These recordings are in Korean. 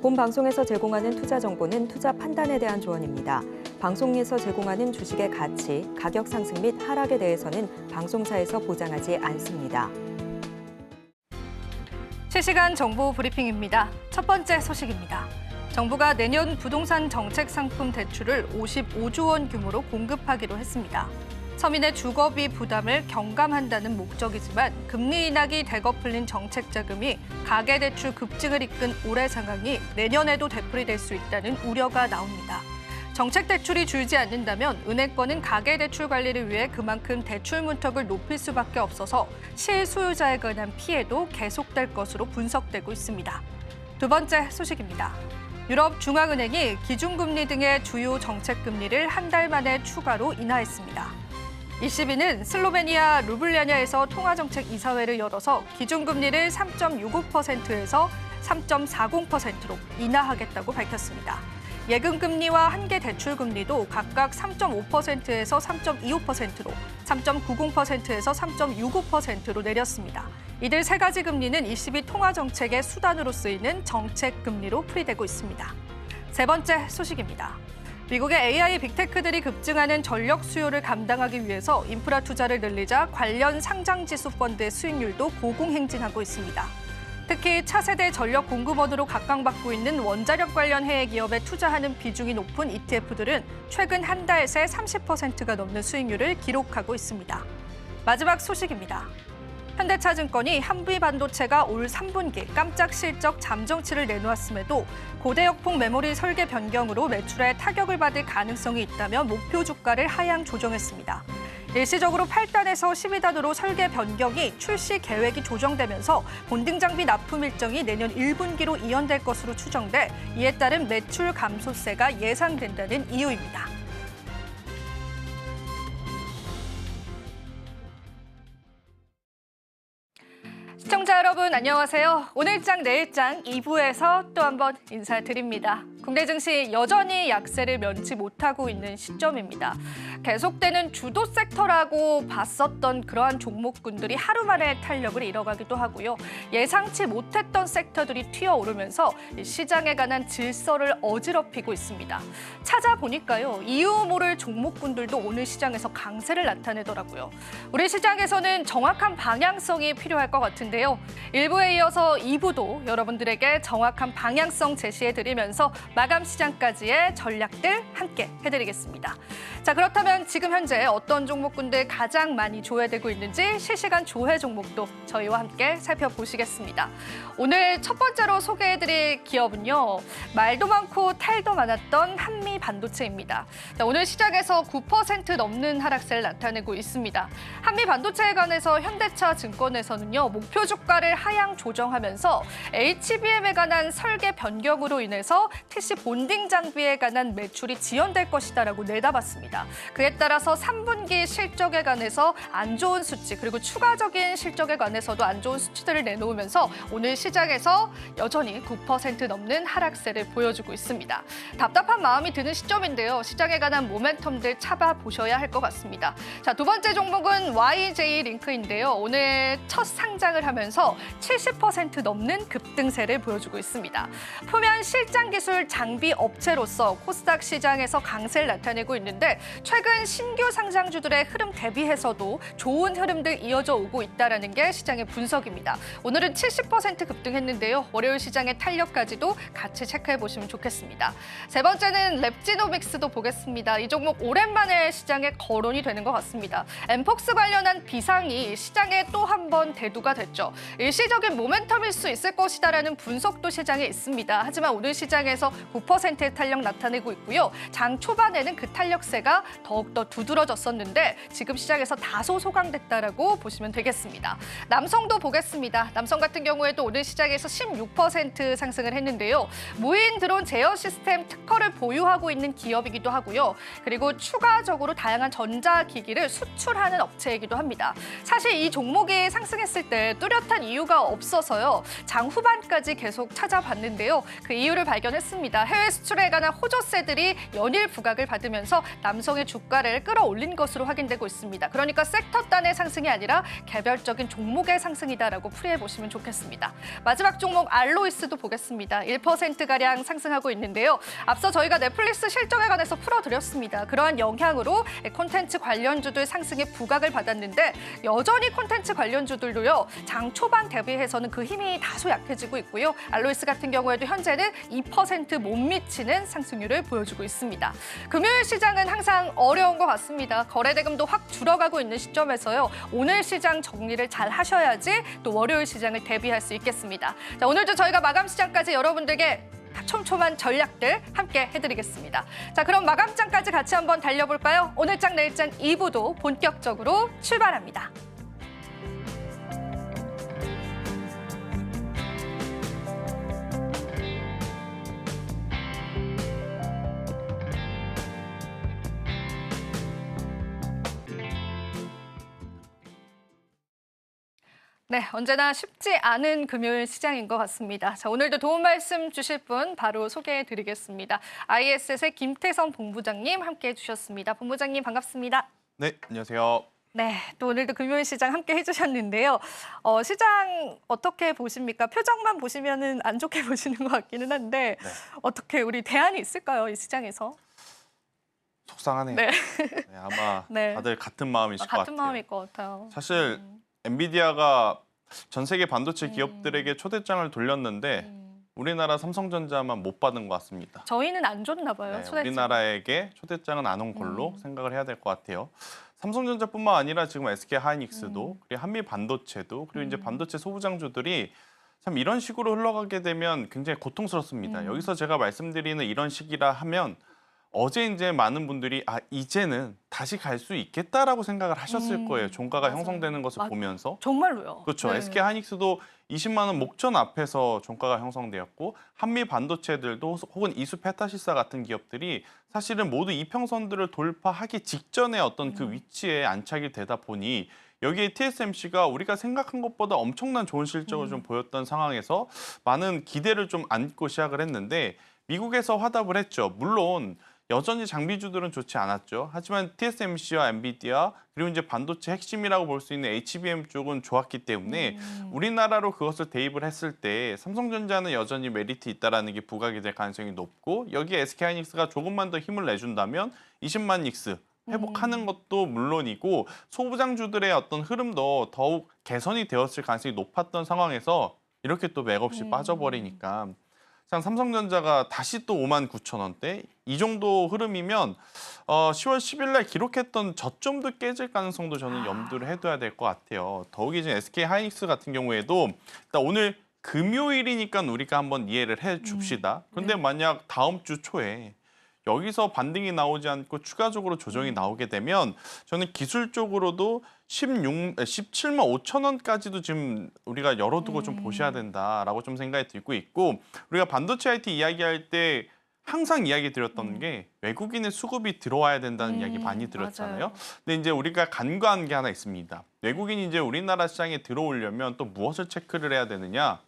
본 방송에서 제공하는 투자 정보는 투자 판단에 대한 조언입니다. 방송에서 제공하는 주식의 가치, 가격 상승 및 하락에 대해서는 방송사에서 보장하지 않습니다. 실시간 정보 브리핑입니다. 첫 번째 소식입니다. 정부가 내년 부동산 정책 상품 대출을 55조 원 규모로 공급하기로 했습니다. 서민의 주거비 부담을 경감한다는 목적이지만 금리 인하기 대거 풀린 정책 자금이 가계대출 급증을 이끈 올해 상황이 내년에도 되풀이될 수 있다는 우려가 나옵니다. 정책 대출이 줄지 않는다면 은행권은 가계대출 관리를 위해 그만큼 대출 문턱을 높일 수밖에 없어서 실소유자에 관한 피해도 계속될 것으로 분석되고 있습니다. 두 번째 소식입니다. 유럽 중앙은행이 기준금리 등의 주요 정책 금리를 한 달 만에 추가로 인하했습니다. ECB는 슬로베니아 루블리아냐에서 통화정책 이사회를 열어서 기준금리를 3.65%에서 3.40%로 인하하겠다고 밝혔습니다. 예금금리와 한계 대출금리도 각각 3.5%에서 3.25%로, 3.90%에서 3.65%로 내렸습니다. 이들 세 가지 금리는 ECB 통화정책의 수단으로 쓰이는 정책금리로 풀이되고 있습니다. 세 번째 소식입니다. 미국의 AI 빅테크들이 급증하는 전력 수요를 감당하기 위해서 인프라 투자를 늘리자 관련 상장지수 펀드의 수익률도 고공행진하고 있습니다. 특히 차세대 전력 공급원으로 각광받고 있는 원자력 관련 해외 기업에 투자하는 비중이 높은 ETF들은 최근 한 달 새 30%가 넘는 수익률을 기록하고 있습니다. 마지막 소식입니다. 현대차증권이 한미반도체가 올 3분기 깜짝 실적 잠정치를 내놓았음에도 고대역폭 메모리 설계 변경으로 매출에 타격을 받을 가능성이 있다며 목표 주가를 하향 조정했습니다. 일시적으로 8단에서 12단으로 설계 변경이 출시 계획이 조정되면서 본등 장비 납품 일정이 내년 1분기로 이연될 것으로 추정돼 이에 따른 매출 감소세가 예상된다는 이유입니다. 시청자 여러분 안녕하세요. 오늘장 내일장 2부에서 또 한번 인사드립니다. 국내 증시 여전히 약세를 면치 못하고 있는 시점입니다. 계속되는 주도 섹터라고 봤었던 그러한 종목군들이 하루 만에 탄력을 잃어가기도 하고요. 예상치 못했던 섹터들이 튀어오르면서 시장에 관한 질서를 어지럽히고 있습니다. 찾아보니까요. 이유 모를 종목군들도 오늘 시장에서 강세를 나타내더라고요. 우리 시장에서는 정확한 방향성이 필요할 것 같은데요. 1부에 이어서 2부도 여러분들에게 정확한 방향성 제시해드리면서 마감 시장까지의 전략들 함께 해드리겠습니다. 자, 그렇다면 지금 현재 어떤 종목군들 가장 많이 조회되고 있는지 실시간 조회 종목도 저희와 함께 살펴보시겠습니다. 오늘 첫 번째로 소개해드릴 기업은요. 말도 많고 탈도 많았던 한미반도체입니다. 자, 오늘 시장에서 9% 넘는 하락세를 나타내고 있습니다. 한미반도체에 관해서 현대차 증권에서는요. 목표 주가를 하향 조정하면서 HBM에 관한 설계 변경으로 인해서 TC 본딩 장비에 관한 매출이 지연될 것이다라고 내다봤습니다. 그에 따라서 3분기 실적에 관해서 안 좋은 수치 그리고 추가적인 실적에 관해서도 안 좋은 수치들을 내놓으면서 오늘 시장에서 여전히 9% 넘는 하락세를 보여주고 있습니다. 답답한 마음이 드는 시점인데요. 시장에 관한 모멘텀들 찾아보셔야 할 것 같습니다. 자, 두 번째 종목은 YJ링크인데요. 오늘 첫 상장을 하면서 70% 넘는 급등세를 보여주고 있습니다. 표면 실장 기술 장비 업체로서 코스닥 시장에서 강세를 나타내고 있는데 최근 신규 상장주들의 흐름 대비해서도 좋은 흐름들 이어져 오고 있다는 게 시장의 분석입니다. 오늘은 70% 급등했는데요. 월요일 시장의 탄력까지도 같이 체크해 보시면 좋겠습니다. 세 번째는 랩지노믹스도 보겠습니다. 이 종목 오랜만에 시장에 거론이 되는 것 같습니다. 엠폭스 관련한 비상이 시장에 또 한 번 대두가 됐죠. 일시적인 모멘텀일 수 있을 것이다라는 분석도 시장에 있습니다. 하지만 오늘 시장에서 9%의 탄력 나타내고 있고요. 장 초반에는 그 탄력세가 더욱더 두드러졌었는데 지금 시장에서 다소 소강됐다라고 보시면 되겠습니다. 남성도 보겠습니다. 남성 같은 경우에도 오늘 시장에서 16% 상승을 했는데요. 무인 드론 제어 시스템 특허를 보유하고 있는 기업이기도 하고요. 그리고 추가적으로 다양한 전자기기를 수출하는 업체이기도 합니다. 사실 이 종목이 상승했을 때 뚜렷한 이유가 없어서요. 장 후반까지 계속 찾아봤는데요. 그 이유를 발견했습니다. 그렇습니다. 해외 수출에 관한 호조세들이 연일 부각을 받으면서 남성의 주가를 끌어올린 것으로 확인되고 있습니다. 그러니까 섹터 단의 상승이 아니라 개별적인 종목의 상승이다라고 풀이해 보시면 좋겠습니다. 마지막 종목 알로이스도 보겠습니다. 1%가량 상승하고 있는데요. 앞서 저희가 넷플릭스 실적에 관해서 풀어드렸습니다. 그러한 영향으로 콘텐츠 관련주들 상승에 부각을 받았는데 여전히 콘텐츠 관련주들도요. 장 초반 대비해서는 그 힘이 다소 약해지고 있고요. 알로이스 같은 경우에도 현재는 2% 못 미치는 상승률을 보여주고 있습니다. 금요일 시장은 항상 어려운 것 같습니다. 거래 대금도 확 줄어가고 있는 시점에서요. 오늘 시장 정리를 잘 하셔야지 또 월요일 시장을 대비할 수 있겠습니다. 자, 오늘도 저희가 마감 시장까지 여러분들께 촘촘한 전략들 함께 해드리겠습니다. 자, 그럼 마감장까지 같이 한번 달려볼까요? 오늘장 내일장 2부도 본격적으로 출발합니다. 네, 언제나 쉽지 않은 금요일 시장인 것 같습니다. 자, 오늘도 도움 말씀 주실 분 바로 소개해드리겠습니다. ISS의 김태성 본부장님 함께해 주셨습니다. 본부장님 반갑습니다. 네, 안녕하세요. 네, 또 오늘도 금요일 시장 함께 해주셨는데요. 시장 어떻게 보십니까? 표정만 보시면은 안 좋게 보시는 것 같기는 한데 네. 어떻게 우리 대안이 있을까요? 이 시장에서? 속상하네요. 네. 네, 아마 네. 다들 같은 마음이실 것 같은 같아요. 마음일 것 같아요. 사실 엔비디아가 전 세계 반도체 기업들에게 초대장을 돌렸는데 우리나라 삼성전자만 못 받은 것 같습니다. 저희는 안 줬나 봐요. 네, 초대장. 우리나라에게 초대장은 안 온 걸로 생각을 해야 될 것 같아요. 삼성전자뿐만 아니라 지금 SK 하이닉스도 그리고 한미 반도체도 그리고 이제 반도체 소부장주들이 참 이런 식으로 흘러가게 되면 굉장히 고통스럽습니다. 여기서 제가 말씀드리는 이런 시기라 하면 어제 이제 많은 분들이 이제는 다시 갈 수 있겠다라고 생각을 하셨을 거예요. 종가가 맞아요. 형성되는 것을 보면서. 정말로요. 그렇죠. 네. SK 하이닉스도 20만 원 목전 앞에서 종가가 형성되었고 한미 반도체들도 혹은 이수 페타시사 같은 기업들이 사실은 모두 이평선들을 돌파하기 직전에 어떤 그 위치에 안착이 되다 보니 여기에 TSMC가 우리가 생각한 것보다 엄청난 좋은 실적을 좀 보였던 상황에서 많은 기대를 좀 안고 시작을 했는데 미국에서 화답을 했죠. 물론 여전히 장비주들은 좋지 않았죠. 하지만 TSMC와 엔비디아 그리고 이제 반도체 핵심이라고 볼 수 있는 HBM 쪽은 좋았기 때문에 우리나라로 그것을 대입을 했을 때 삼성전자는 여전히 메리트 있다라는 게 부각이 될 가능성이 높고 여기에 SK하이닉스가 조금만 더 힘을 내준다면 20만 닉스 회복하는 것도 물론이고 소부장주들의 어떤 흐름도 더욱 개선이 되었을 가능성이 높았던 상황에서 이렇게 또 맥없이 빠져버리니까 참 삼성전자가 다시 또 59,000원대 이 정도 흐름이면 10월 10일 날 기록했던 저점도 깨질 가능성도 저는 염두를 해둬야 될 것 같아요. 더욱이 지금 SK 하이닉스 같은 경우에도 일단 오늘 금요일이니까 우리가 한번 이해를 해 줍시다. 그런데 만약 다음 주 초에 여기서 반등이 나오지 않고 추가적으로 조정이 나오게 되면 저는 기술적으로도 17만 5천 원까지도 지금 우리가 열어두고 좀 보셔야 된다라고 좀 생각이 들고 있고 우리가 반도체 IT 이야기할 때 항상 이야기 드렸던 게 외국인의 수급이 들어와야 된다는 이야기 많이 드렸잖아요. 맞아요. 근데 이제 우리가 간과한 게 하나 있습니다. 외국인이 이제 우리나라 시장에 들어오려면 또 무엇을 체크를 해야 되느냐?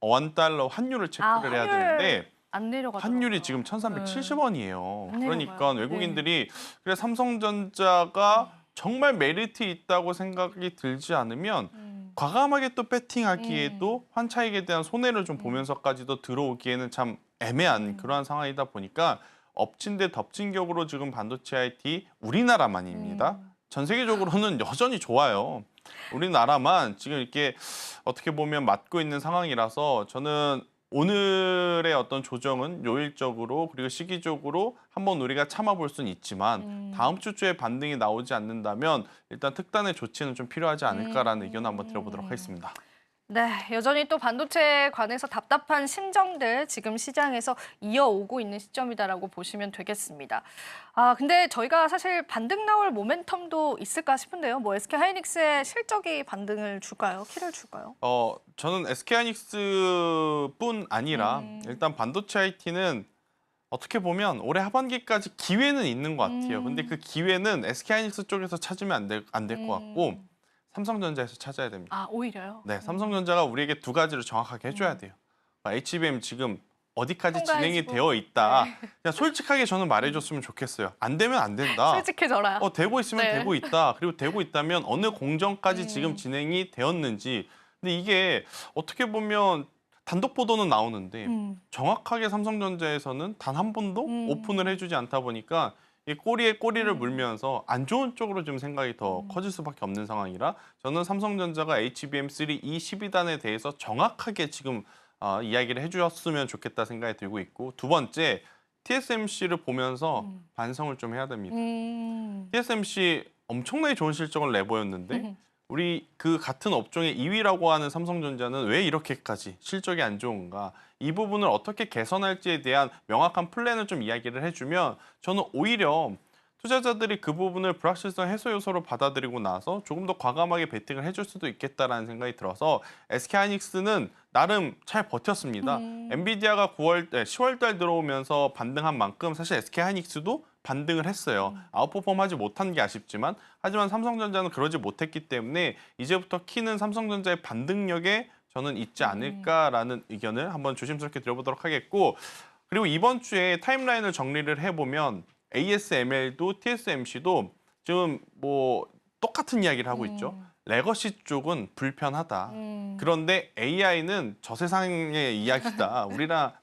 원달러 환율을 체크를 해야 되는데 안 내려가더라고요. 환율이 지금 1,370원이에요. 안 그러니까 내려가요. 외국인들이 그래 삼성전자가 정말 메리트 있다고 생각이 들지 않으면 과감하게 또 배팅하기에도 환차익에 대한 손해를 좀 보면서까지도 들어오기에는 참 애매한 그러한 상황이다 보니까 엎친 데 덮친 격으로 지금 반도체 IT 우리나라만입니다. 전 세계적으로는 여전히 좋아요. 우리나라만 지금 이렇게 어떻게 보면 맞고 있는 상황이라서 저는 오늘의 어떤 조정은 요일적으로 그리고 시기적으로 한번 우리가 참아볼 수는 있지만 다음 주 초에 반등이 나오지 않는다면 일단 특단의 조치는 좀 필요하지 않을까라는 의견을 한번 드려보도록 하겠습니다. 네, 여전히 또 반도체에 관해서 답답한 심정들 지금 시장에서 이어오고 있는 시점이다라고 보시면 되겠습니다. 근데 저희가 사실 반등 나올 모멘텀도 있을까 싶은데요. 뭐 SK 하이닉스의 실적이 반등을 줄까요? 키를 줄까요? 저는 SK하이닉스뿐 아니라 일단 반도체 IT는 어떻게 보면 올해 하반기까지 기회는 있는 것 같아요. 근데 그 기회는 SK하이닉스 쪽에서 찾으면 안 될 것 같고 삼성전자에서 찾아야 됩니다. 오히려요? 네, 삼성전자가 우리에게 두 가지를 정확하게 해줘야 돼요. HBM 지금 어디까지 통과해주고. 진행이 되어 있다. 네. 그냥 솔직하게 저는 말해줬으면 좋겠어요. 안 되면 안 된다. 솔직해져라. 되고 있으면 네. 되고 있다. 그리고 되고 있다면 어느 공정까지 지금 진행이 되었는지. 근데 이게 어떻게 보면 단독 보도는 나오는데 정확하게 삼성전자에서는 단 한 번도 오픈을 해주지 않다 보니까 이 꼬리에 꼬리를 물면서 안 좋은 쪽으로 좀 생각이 더 커질 수밖에 없는 상황이라 저는 삼성전자가 HBM3 이 12단에 대해서 정확하게 지금 이야기를 해주셨으면 좋겠다 생각이 들고 있고 두 번째 TSMC를 보면서 반성을 좀 해야 됩니다. TSMC 엄청나게 좋은 실적을 내보였는데 우리 그 같은 업종의 2위라고 하는 삼성전자는 왜 이렇게까지 실적이 안 좋은가? 이 부분을 어떻게 개선할지에 대한 명확한 플랜을 좀 이야기를 해주면 저는 오히려 투자자들이 그 부분을 불확실성 해소 요소로 받아들이고 나서 조금 더 과감하게 베팅을 해줄 수도 있겠다라는 생각이 들어서 SK하이닉스는 나름 잘 버텼습니다. 엔비디아가 10월 달 들어오면서 반등한 만큼 사실 SK하이닉스도 반등을 했어요. 아웃퍼폼하지 못한 게 아쉽지만 하지만 삼성전자는 그러지 못했기 때문에 이제부터 키는 삼성전자의 반등력에 저는 있지 않을까라는 의견을 한번 조심스럽게 드려보도록 하겠고 그리고 이번 주에 타임라인을 정리를 해보면 ASML도 TSMC도 지금 뭐 똑같은 이야기를 하고 있죠. 레거시 쪽은 불편하다. 그런데 AI는 저 세상의 이야기다.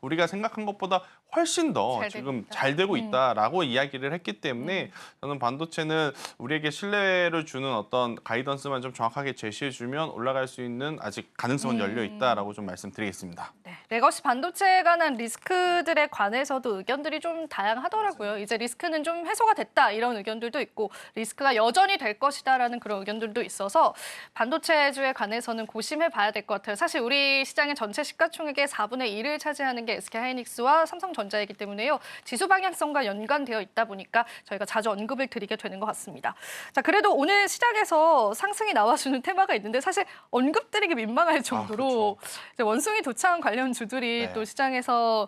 우리가 생각한 것보다 훨씬 더 잘 지금 되고 잘 되고 있다라고 이야기를 했기 때문에 저는 반도체는 우리에게 신뢰를 주는 어떤 가이던스만 좀 정확하게 제시해주면 올라갈 수 있는 아직 가능성은 열려 있다라고 좀 말씀드리겠습니다. 네, 레거시 반도체에 관한 리스크들에 관해서도 의견들이 좀 다양하더라고요. 이제 리스크는 좀 해소가 됐다 이런 의견들도 있고 리스크가 여전히 될 것이다라는 그런 의견들도 있어서 반도체주에 관해서는 고심해 봐야 될 것 같아요. 사실 우리 시장의 전체 시가총액의 4분의 1을 차지하는 게 SK하이닉스와 삼성전자이기 때문에요. 지수 방향성과 연관되어 있다 보니까 저희가 자주 언급을 드리게 되는 것 같습니다. 자, 그래도 오늘 시장에서 상승이 나와주는 테마가 있는데 사실 언급드리기 민망할 정도로 이제 원숭이 도창 관련 주들이 네. 또 시장에서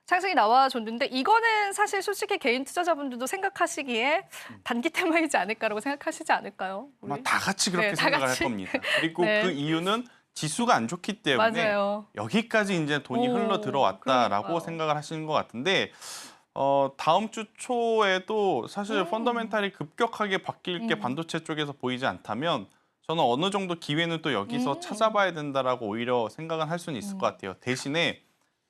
상승이 나와줬는데 이거는 사실 솔직히 개인 투자자분들도 생각하시기에 단기 테마이지 않을까라고 생각하시지 않을까요? 아마 다 같이 그렇게 네, 다 생각을 같이. 할 겁니다. 그리고 네. 그 이유는 지수가 안 좋기 때문에 맞아요. 여기까지 이제 돈이 흘러 들어왔다라고 그러니까요. 생각을 하시는 것 같은데 다음 주 초에도 사실 펀더멘탈이 급격하게 바뀔 게 반도체 쪽에서 보이지 않다면 저는 어느 정도 기회는 또 여기서 찾아봐야 된다라고 오히려 생각은 할 수는 있을 것 같아요. 대신에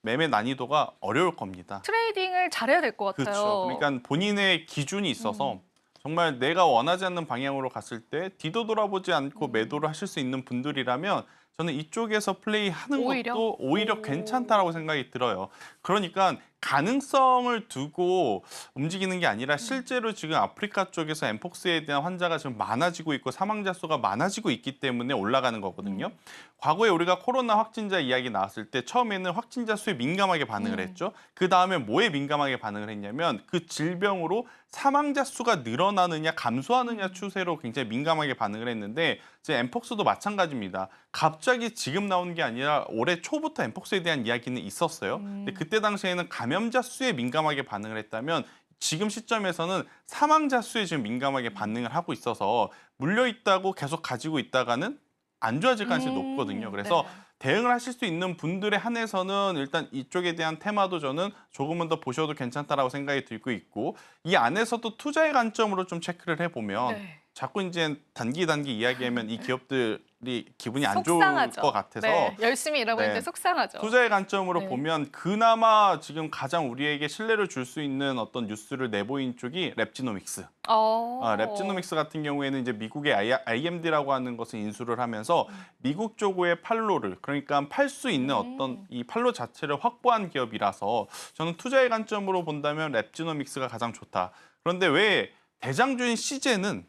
매매 난이도가 어려울 겁니다. 트레이딩을 잘해야 될 것 같아요. 그렇죠. 그러니까 본인의 기준이 있어서 정말 내가 원하지 않는 방향으로 갔을 때 뒤도 돌아보지 않고 매도를 하실 수 있는 분들이라면 저는 이쪽에서 플레이하는 오히려? 것도 오히려 오. 괜찮다라고 생각이 들어요. 그러니까 가능성을 두고 움직이는 게 아니라 실제로 지금 아프리카 쪽에서 엠폭스에 대한 환자가 지금 많아지고 있고 사망자 수가 많아지고 있기 때문에 올라가는 거거든요. 과거에 우리가 코로나 확진자 이야기 나왔을 때 처음에는 확진자 수에 민감하게 반응을 했죠. 그 다음에 뭐에 민감하게 반응을 했냐면 그 질병으로 사망자 수가 늘어나느냐 감소하느냐 추세로 굉장히 민감하게 반응을 했는데 이제 엠폭스도 마찬가지입니다. 갑자기 지금 나온 게 아니라 올해 초부터 엠폭스에 대한 이야기는 있었어요. 근데 그때 당시에는 감염자 수에 민감하게 반응을 했다면 지금 시점에서는 사망자 수에 지금 민감하게 반응을 하고 있어서 물려 있다고 계속 가지고 있다가는 안 좋아질 가능성이 높거든요. 그래서 네. 대응을 하실 수 있는 분들에 한해서는 일단 이쪽에 대한 테마도 저는 조금은 더 보셔도 괜찮다라고 생각이 들고 있고 이 안에서도 투자의 관점으로 좀 체크를 해보면 네. 자꾸 이제 단기 이야기하면 이 기업들이 기분이 안 좋을 속상하죠. 것 같아서 네, 열심히 일하고 네. 있는데 속상하죠. 투자의 관점으로 네. 보면 그나마 지금 가장 우리에게 신뢰를 줄 수 있는 어떤 뉴스를 내보인 쪽이 랩지노믹스. 랩지노믹스 같은 경우에는 이제 미국의 IMD라고 하는 것을 인수를 하면서 미국 쪽의 판로를 그러니까 팔 수 있는 어떤 이 판로 자체를 확보한 기업이라서 저는 투자의 관점으로 본다면 랩지노믹스가 가장 좋다. 그런데 왜 대장주인 시제는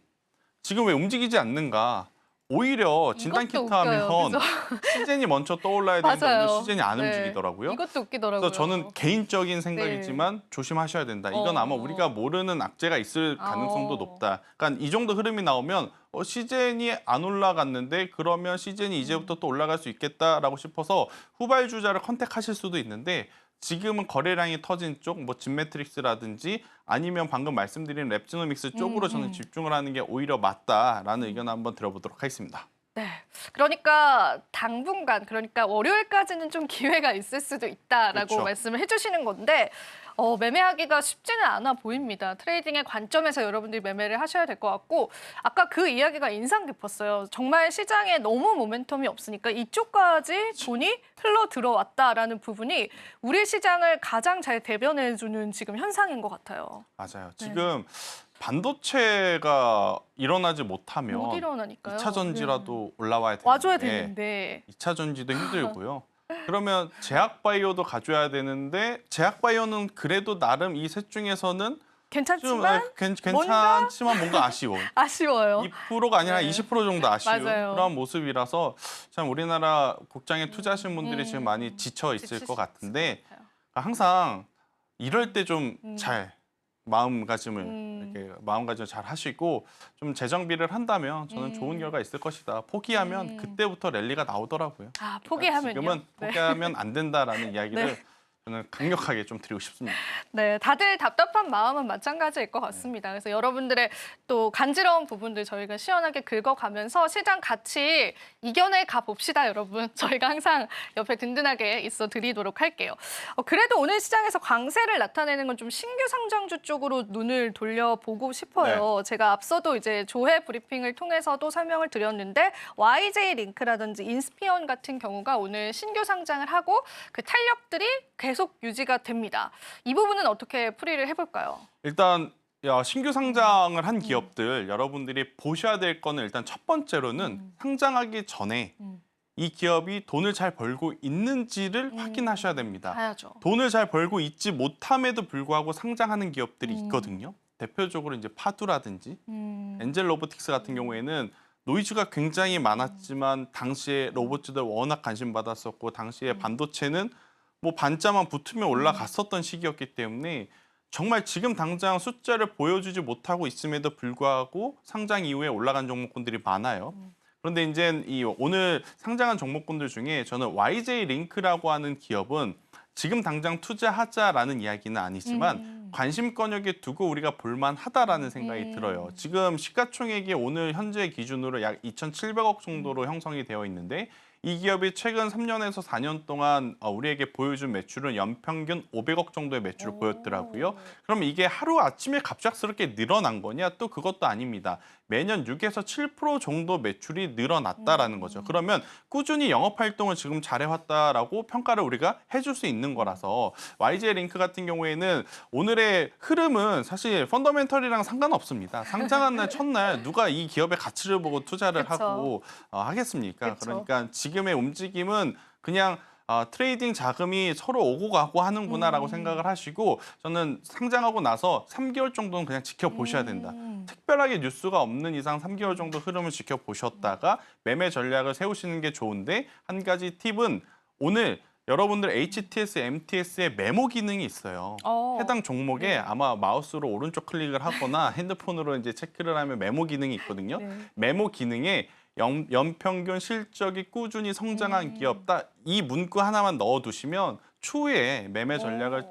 지금 왜 움직이지 않는가? 오히려 진단키트 이것도 하면 웃겨요. 시젠이 먼저 떠올라야 되는데 맞아요. 오늘 시젠이 안 네. 움직이더라고요. 이것도 웃기더라고요. 그래서 저는 개인적인 생각이지만 조심하셔야 된다. 이건 아마 우리가 모르는 악재가 있을 가능성도 높다. 그러니까 이 정도 흐름이 나오면 시젠이 안 올라갔는데 그러면 시젠이 이제부터 또 올라갈 수 있겠다라고 싶어서 후발주자를 컨택하실 수도 있는데 지금은 거래량이 터진 쪽, 뭐 진매트릭스라든지 아니면 방금 말씀드린 랩지노믹스 쪽으로 저는 집중을 하는 게 오히려 맞다라는 의견을 한번 들어보도록 하겠습니다. 네. 그러니까 당분간, 그러니까 월요일까지는 좀 기회가 있을 수도 있다라고 그렇죠. 말씀을 해주시는 건데 매매하기가 쉽지는 않아 보입니다. 트레이딩의 관점에서 여러분들이 매매를 하셔야 될 것 같고 아까 그 이야기가 인상 깊었어요. 정말 시장에 너무 모멘텀이 없으니까 이쪽까지 돈이 흘러 들어왔다라는 부분이 우리 시장을 가장 잘 대변해주는 지금 현상인 것 같아요. 맞아요. 지금 반도체가 일어나지 못하면 못 일어나니까요. 2차 전지라도 올라와야 되는데 와줘야 되는데 2차 전지도 힘들고요. 그러면 제약 바이오도 가져야 되는데 제약 바이오는 그래도 나름 이 셋 중에서는 좀 괜찮지만 괜찮지만 뭔가 아쉬워. 아쉬워요. 2%가 아니라 네. 20% 정도 아쉬운 맞아요. 그런 모습이라서 참 우리나라 국장에 투자하신 분들이 지금 많이 지쳐 있을 지치실 것 수 같은데 있을 것 같아요. 항상 이럴 때 좀 잘 마음가짐을 잘 하시고 좀 재정비를 한다면 저는 좋은 결과 있을 것이다. 포기하면 그때부터 랠리가 나오더라고요. 아, 포기하면요? 지금은 네. 포기하면 안 된다라는 이야기를 네. 저는 강력하게 좀 드리고 싶습니다. 네, 다들 답답한 마음은 마찬가지일 것 같습니다. 그래서 여러분들의 또 간지러운 부분들 저희가 시원하게 긁어가면서 시장 같이 이겨내 가봅시다, 여러분. 저희가 항상 옆에 든든하게 있어 드리도록 할게요. 그래도 오늘 시장에서 강세를 나타내는 건 좀 신규 상장주 쪽으로 눈을 돌려보고 싶어요. 제가 앞서도 이제 조회 브리핑을 통해서도 설명을 드렸는데 YJ 링크라든지 인스피언 같은 경우가 오늘 신규 상장을 하고 그 탄력들이 계속 유지가 됩니다. 이 부분은 어떻게 풀이를 해볼까요? 일단 신규 상장을 한 기업들 여러분들이 보셔야 될 거는 일단 첫 번째로는 상장하기 전에 이 기업이 돈을 잘 벌고 있는지를 확인하셔야 됩니다. 봐야죠. 돈을 잘 벌고 있지 못함에도 불구하고 상장하는 기업들이 있거든요. 대표적으로 이제 파두라든지 엔젤 로보틱스 같은 경우에는 노이즈가 굉장히 많았지만 당시에 로봇들 워낙 관심 받았었고 당시에 반도체는 뭐 반자만 붙으면 올라갔었던 시기였기 때문에 정말 지금 당장 숫자를 보여주지 못하고 있음에도 불구하고 상장 이후에 올라간 종목군들이 많아요. 그런데 이제 이 오늘 상장한 종목군들 중에 저는 YJ 링크라고 하는 기업은 지금 당장 투자하자라는 이야기는 아니지만 관심권역에 두고 우리가 볼만하다라는 생각이 들어요. 지금 시가총액이 오늘 현재 기준으로 약 2,700억 정도로 형성이 되어 있는데 이 기업이 최근 3년에서 4년 동안 우리에게 보여준 매출은 연평균 500억 정도의 매출을 보였더라고요. 그럼 이게 하루아침에 갑작스럽게 늘어난 거냐? 또 그것도 아닙니다. 매년 6에서 7% 정도 매출이 늘어났다라는 거죠. 그러면 꾸준히 영업활동을 지금 잘해왔다라고 평가를 우리가 해줄 수 있는 거라서 YJ 링크 같은 경우에는 오늘의 흐름은 사실 펀더멘털이랑 상관없습니다. 상장한 날 첫날 누가 이 기업의 가치를 보고 투자를 그쵸. 하고 하겠습니까? 그쵸. 그러니까 지금의 움직임은 그냥 트레이딩 자금이 서로 오고 가고 하는구나라고 생각을 하시고 저는 상장하고 나서 3개월 정도는 그냥 지켜보셔야 된다. 특별하게 뉴스가 없는 이상 3개월 정도 흐름을 지켜보셨다가 매매 전략을 세우시는 게 좋은데 한 가지 팁은 오늘 여러분들 HTS, MTS에 메모 기능이 있어요. 해당 종목에 아마 마우스로 오른쪽 클릭을 하거나 핸드폰으로 이제 체크를 하면 메모 기능이 있거든요. 메모 기능에 연평균 실적이 꾸준히 성장한 기업 딱 이 문구 하나만 넣어두시면 추후에 매매 전략을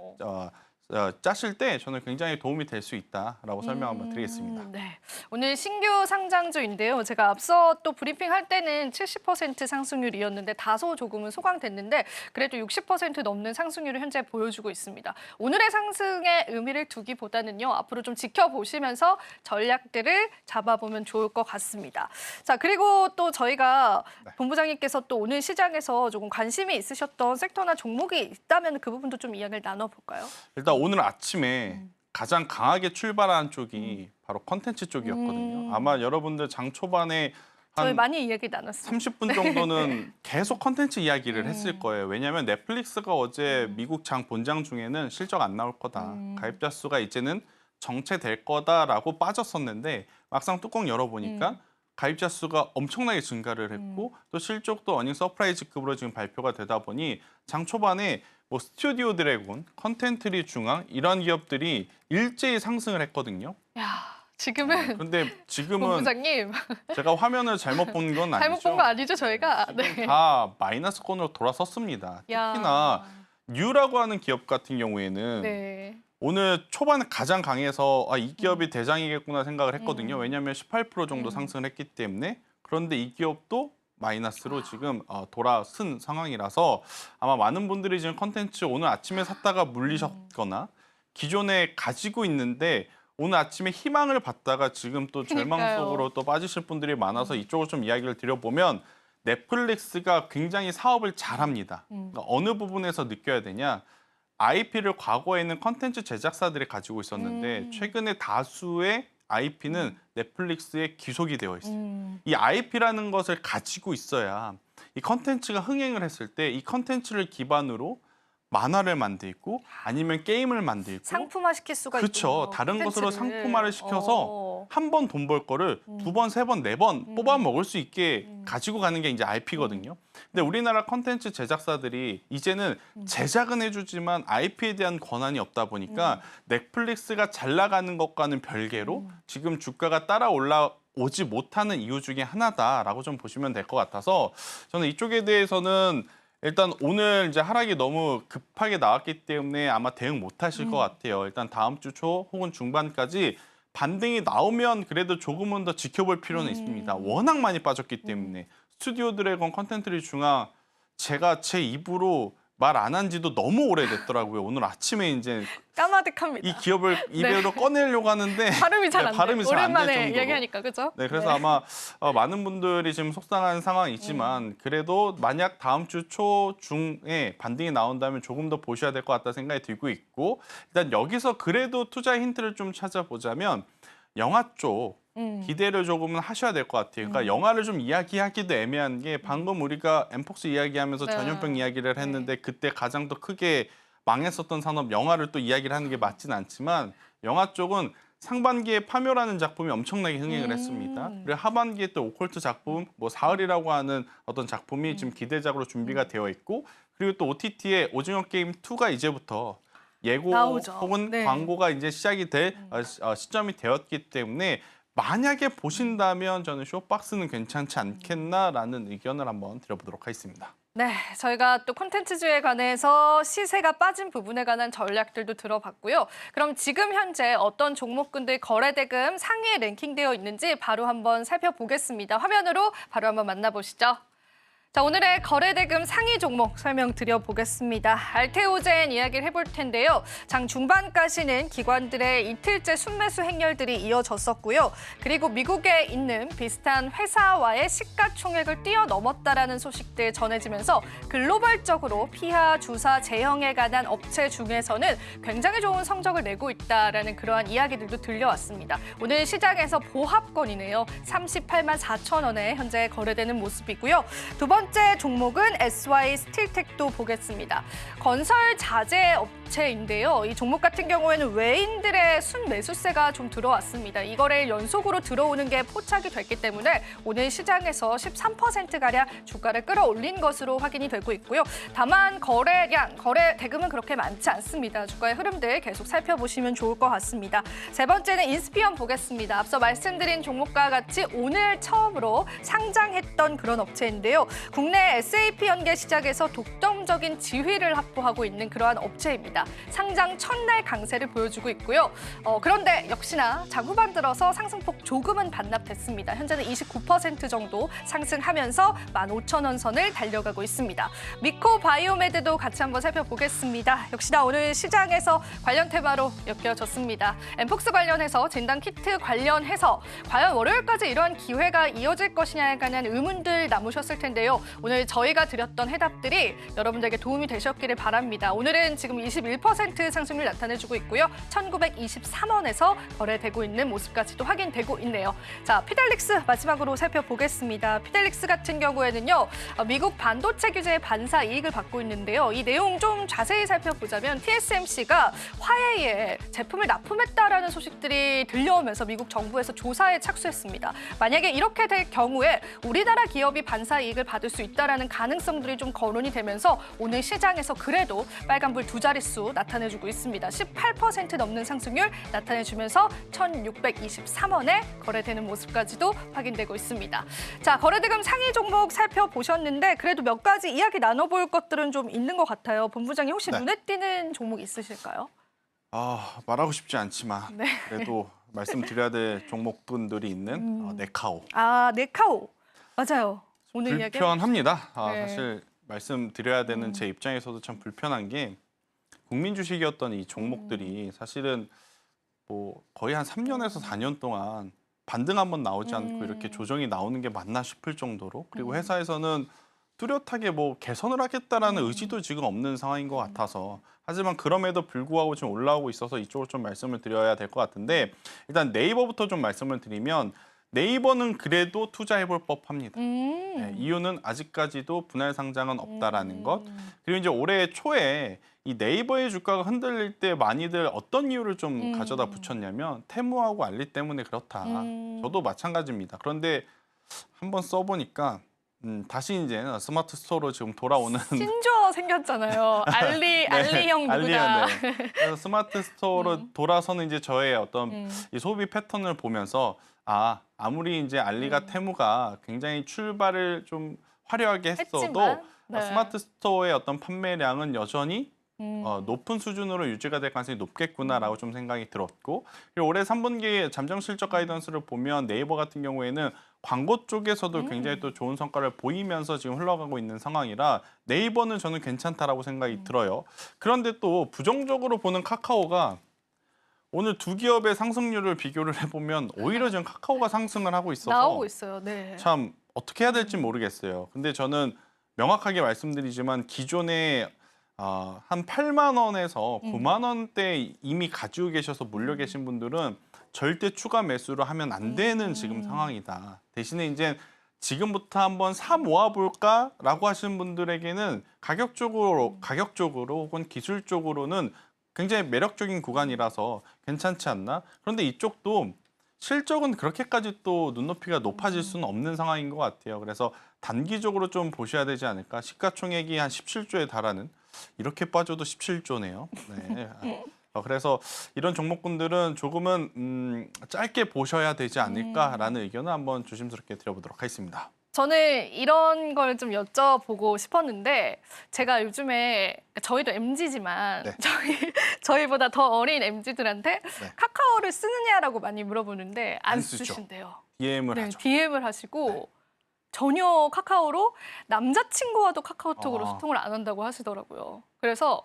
짜실 때 저는 굉장히 도움이 될 수 있다라고 설명 한번 드리겠습니다. 네. 오늘 신규 상장주인데요. 제가 앞서 또 브리핑 할 때는 70% 상승률이었는데 다소 조금은 소강됐는데 그래도 60% 넘는 상승률을 현재 보여주고 있습니다. 오늘의 상승에 의미를 두기보다는요. 앞으로 좀 지켜보시면서 전략들을 잡아보면 좋을 것 같습니다. 자, 그리고 또 저희가 본부장님께서 또 오늘 시장에서 조금 관심이 있으셨던 섹터나 종목이 있다면 그 부분도 좀 이야기를 나눠볼까요? 일단 오늘 아침에 가장 강하게 출발한 쪽이 바로 컨텐츠 쪽이었거든요. 아마 여러분들 장 초반에 저희 한 많이 이야기 나눴습니다. 30분 정도는 계속 컨텐츠 이야기를 했을 거예요. 왜냐하면 넷플릭스가 어제 미국 장 본장 중에는 실적 안 나올 거다. 가입자 수가 이제는 정체될 거다라고 빠졌었는데 막상 뚜껑 열어보니까 가입자 수가 엄청나게 증가를 했고 또 실적도 어닝 서프라이즈급으로 지금 발표가 되다 보니 장 초반에 뭐 스튜디오 드래곤, 컨텐트리 중앙 이런 기업들이 일제히 상승을 했거든요. 야, 지금은 그런데 지금은 본부장님 제가 화면을 잘못 본 건 아니죠. 잘못 본 거 아니죠, 저희가? 네. 다 마이너스권으로 돌아섰습니다. 야. 특히나 뉴라고 하는 기업 같은 경우에는 네. 오늘 초반에 가장 강해서 이 기업이 대장이겠구나 생각을 했거든요. 왜냐하면 18% 정도 상승을 했기 때문에. 그런데 이 기업도 마이너스로 지금 돌아선 상황이라서 아마 많은 분들이 지금 컨텐츠 오늘 아침에 샀다가 물리셨거나 기존에 가지고 있는데 오늘 아침에 희망을 봤다가 지금 또 절망 그러니까요. 속으로 또 빠지실 분들이 많아서 이쪽을 좀 이야기를 드려보면 넷플릭스가 굉장히 사업을 잘합니다. 그러니까 어느 부분에서 느껴야 되냐? IP를 과거에는 컨텐츠 제작사들이 가지고 있었는데 최근에 다수의 IP는 넷플릭스에 기속이 되어 있어요. 이 IP라는 것을 가지고 있어야 이 컨텐츠가 흥행을 했을 때 이 컨텐츠를 기반으로 만화를 만들고 아니면 게임을 만들고 상품화 시킬 수가 그렇죠. 있군요. 다른 것으로 콘텐츠를. 상품화를 시켜서 한 번 돈 벌 거를 두 번, 세 번, 네 번 뽑아 먹을 수 있게 가지고 가는 게 이제 IP거든요. 근데 우리나라 컨텐츠 제작사들이 이제는 제작은 해주지만 IP에 대한 권한이 없다 보니까 넷플릭스가 잘 나가는 것과는 별개로 지금 주가가 따라 올라오지 못하는 이유 중에 하나다라고 좀 보시면 될 것 같아서 저는 이쪽에 대해서는 일단 오늘 이제 하락이 너무 급하게 나왔기 때문에 아마 대응 못 하실 것 같아요. 일단 다음 주 초 혹은 중반까지 반등이 나오면 그래도 조금은 더 지켜볼 필요는 있습니다. 워낙 많이 빠졌기 때문에 스튜디오 드래곤 컨텐츠리 중앙 제가 제 입으로 말 안 한 지도 너무 오래됐더라고요. 오늘 아침에 이제 까마득합니다. 이 기업을 입에로 꺼내려고 하는데 발음이 잘 안 돼요. 발음이 잘 안 될 오랜만에 정도로. 얘기하니까 그죠? 네, 그래서 아마 많은 분들이 지금 속상한 상황이지만 그래도 만약 다음 주 초중에 반등이 나온다면 조금 더 보셔야 될 것 같다 생각이 들고 있고 일단 여기서 그래도 투자 힌트를 좀 찾아보자면 영화 쪽 기대를 조금은 하셔야 될 것 같아요. 그러니까 영화를 좀 이야기하기도 애매한 게 방금 우리가 엠폭스 이야기하면서 네. 전염병 이야기를 했는데 그때 가장 더 크게 망했었던 산업 영화를 또 이야기를 하는 게 맞진 않지만 영화 쪽은 상반기에 파묘라는 작품이 엄청나게 흥행을 했습니다. 그리고 하반기에 또 오컬트 작품, 뭐 사흘이라고 하는 어떤 작품이 지금 기대작으로 준비가 되어 있고 그리고 또 OTT에 오징어 게임 2가 이제부터 예고 나오죠. 혹은 네. 광고가 이제 시작이 될 시점이 되었기 때문에 만약에 보신다면 저는 쇼박스는 괜찮지 않겠나라는 의견을 한번 드려보도록 하겠습니다. 네, 저희가 또 콘텐츠주에 관해서 시세가 빠진 부분에 관한 전략들도 들어봤고요. 그럼 지금 현재 어떤 종목군들 거래대금 상위에 랭킹되어 있는지 바로 한번 살펴보겠습니다. 화면으로 바로 한번 만나보시죠. 자, 오늘의 거래대금 상위 종목 설명드려보겠습니다. 알테오젠 이야기를 해볼 텐데요. 장 중반까지는 기관들의 이틀째 순매수 행렬들이 이어졌었고요. 그리고 미국에 있는 비슷한 회사와의 시가총액을 뛰어넘었다라는 소식들 전해지면서 글로벌적으로 피하, 주사, 제형에 관한 업체 중에서는 굉장히 좋은 성적을 내고 있다라는 그러한 이야기들도 들려왔습니다. 오늘 시장에서 보합권이네요. 38만 4천 원에 현재 거래되는 모습이고요. 두 번째 종목은 SY 스틸텍도 보겠습니다. 건설 자재 업체인데요. 이 종목 같은 경우에는 외인들의 순매수세가 좀 들어왔습니다. 이거를 연속으로 들어오는 게 포착이 됐기 때문에 오늘 시장에서 13%가량 주가를 끌어올린 것으로 확인이 되고 있고요. 다만 거래량, 거래 대금은 그렇게 많지 않습니다. 주가의 흐름들 계속 살펴보시면 좋을 것 같습니다. 세 번째는 인스피언 보겠습니다. 앞서 말씀드린 종목과 같이 오늘 처음으로 상장했던 그런 업체인데요. 국내 SAP 연계 시장에서 독점적인 지위를 확보하고 있는 그러한 업체입니다. 상장 첫날 강세를 보여주고 있고요. 그런데 역시나 장 후반 들어서 상승폭 조금은 반납됐습니다. 현재는 29% 정도 상승하면서 15,000원 선을 달려가고 있습니다. 미코 바이오메드도 같이 한번 살펴보겠습니다. 역시나 오늘 시장에서 관련 테마로 엮여졌습니다. 엠폭스 관련해서 진단 키트 관련해서 과연 월요일까지 이러한 기회가 이어질 것이냐에 관한 의문들 남으셨을 텐데요. 오늘 저희가 드렸던 해답들이 여러분들에게 도움이 되셨기를 바랍니다. 오늘은 지금 21% 상승률 나타내주고 있고요. 1,923원에서 거래되고 있는 모습까지도 확인되고 있네요. 자, 피델릭스 마지막으로 살펴보겠습니다. 피델릭스 같은 경우에는요. 미국 반도체 규제의 반사 이익을 받고 있는데요. 이 내용 좀 자세히 살펴보자면 TSMC가 화웨이에 제품을 납품했다라는 소식들이 들려오면서 미국 정부에서 조사에 착수했습니다. 만약에 이렇게 될 경우에 우리나라 기업이 반사 이익을 받을 수 있다라는 가능성들이 좀 거론이 되면서 오늘 시장에서 그래도 빨간불 두 자릿수 나타내주고 있습니다. 18% 넘는 상승률 나타내주면서 1,623원에 거래되는 모습까지도 확인되고 있습니다. 자, 거래대금 상위 종목 살펴보셨는데 그래도 몇 가지 이야기 나눠볼 것들은 좀 있는 것 같아요. 본부장님 혹시 네. 눈에 띄는 종목 있으실까요? 말하고 싶지 않지만 네. 그래도 말씀드려야 될 종목분들이 있는 네카오. 아, 네카오. 맞아요. 오늘 이야기 불편합니다. 네. 사실 말씀드려야 되는 제 입장에서도 참 불편한 게 국민 주식이었던 이 종목들이 사실은 뭐 거의 한 3년에서 4년 동안 반등 한번 나오지 않고 이렇게 조정이 나오는 게 맞나 싶을 정도로, 그리고 회사에서는 뚜렷하게 뭐 개선을 하겠다라는 의지도 지금 없는 상황인 것 같아서, 하지만 그럼에도 불구하고 지금 올라오고 있어서 이쪽으로 좀 말씀을 드려야 될 것 같은데, 일단 네이버부터 좀 말씀을 드리면 네이버는 그래도 투자해볼 법합니다. 네, 이유는 아직까지도 분할 상장은 없다라는 것. 그리고 이제 올해 초에 이 네이버의 주가가 흔들릴 때 많이들 어떤 이유를 좀 가져다 붙였냐면 테무하고 알리 때문에 그렇다. 저도 마찬가지입니다. 그런데 한번 써보니까 다시 이제 스마트 스토어로 지금 돌아오는 신조어 생겼잖아요. 알리형 누구다. 네. 그래서 스마트 스토어로 돌아서는 이제 저의 어떤 이 소비 패턴을 보면서 아무리 이제 알리가 테무가 굉장히 출발을 좀 화려하게 했어도 했지만, 네. 스마트 스토어의 어떤 판매량은 여전히 높은 수준으로 유지가 될 가능성이 높겠구나라고 좀 생각이 들었고, 그리고 올해 3분기 잠정 실적 가이던스를 보면 네이버 같은 경우에는 광고 쪽에서도 굉장히 또 좋은 성과를 보이면서 지금 흘러가고 있는 상황이라 네이버는 저는 괜찮다라고 생각이 들어요. 그런데 또 부정적으로 보는 카카오가 오늘 두 기업의 상승률을 비교를 해보면 오히려 지금 카카오가 상승을 하고 있어서 나오고 있어요. 네. 참 어떻게 해야 될지 모르겠어요. 근데 저는 명확하게 말씀드리지만 기존에 한 8만 원에서 9만 원대 이미 가지고 계셔서 물려 계신 분들은 절대 추가 매수를 하면 안 되는 지금 상황이다. 대신에 이제 지금부터 한번 사 모아볼까라고 하시는 분들에게는 가격적으로 혹은 기술적으로는 굉장히 매력적인 구간이라서 괜찮지 않나? 그런데 이쪽도 실적은 그렇게까지 또 눈높이가 높아질 수는 없는 상황인 것 같아요. 그래서 단기적으로 좀 보셔야 되지 않을까? 시가총액이 한 17조에 달하는, 이렇게 빠져도 17조네요. 네. 그래서 이런 종목군들은 조금은 짧게 보셔야 되지 않을까라는 의견을 한번 조심스럽게 드려보도록 하겠습니다. 저는 이런 걸 좀 여쭤보고 싶었는데, 제가 요즘에 저희도 MZ지만 네. 저희보다 더 어린 MZ들한테 네. 카카오를 쓰느냐라고 많이 물어보는데 안 안 쓰죠. 쓰신대요. DM을 네, 하죠. DM을 하시고 네. 전혀 카카오로 남자친구와도 카카오톡으로 아. 소통을 안 한다고 하시더라고요. 그래서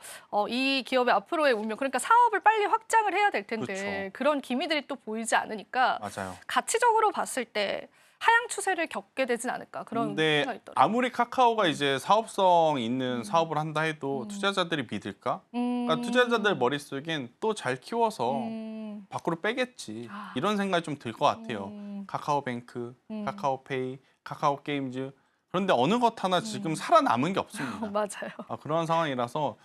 이 기업의 앞으로의 운명, 그러니까 사업을 빨리 확장을 해야 될 텐데 그렇죠. 그런 기미들이 또 보이지 않으니까 맞아요. 가치적으로 봤을 때 하향 추세를 겪게 되진 않을까, 그런 근데 생각이 있더라고요. 아무리 카카오가 이제 사업성 있는 사업을 한다 해도 투자자들이 믿을까? 그러니까 투자자들 머릿속엔 또 잘 키워서 밖으로 빼겠지. 이런 생각이 좀 들 것 같아요. 카카오뱅크, 카카오페이, 카카오게임즈. 그런데 어느 것 하나 지금 살아남은 게 없습니다. 맞아요. 그런 상황이라서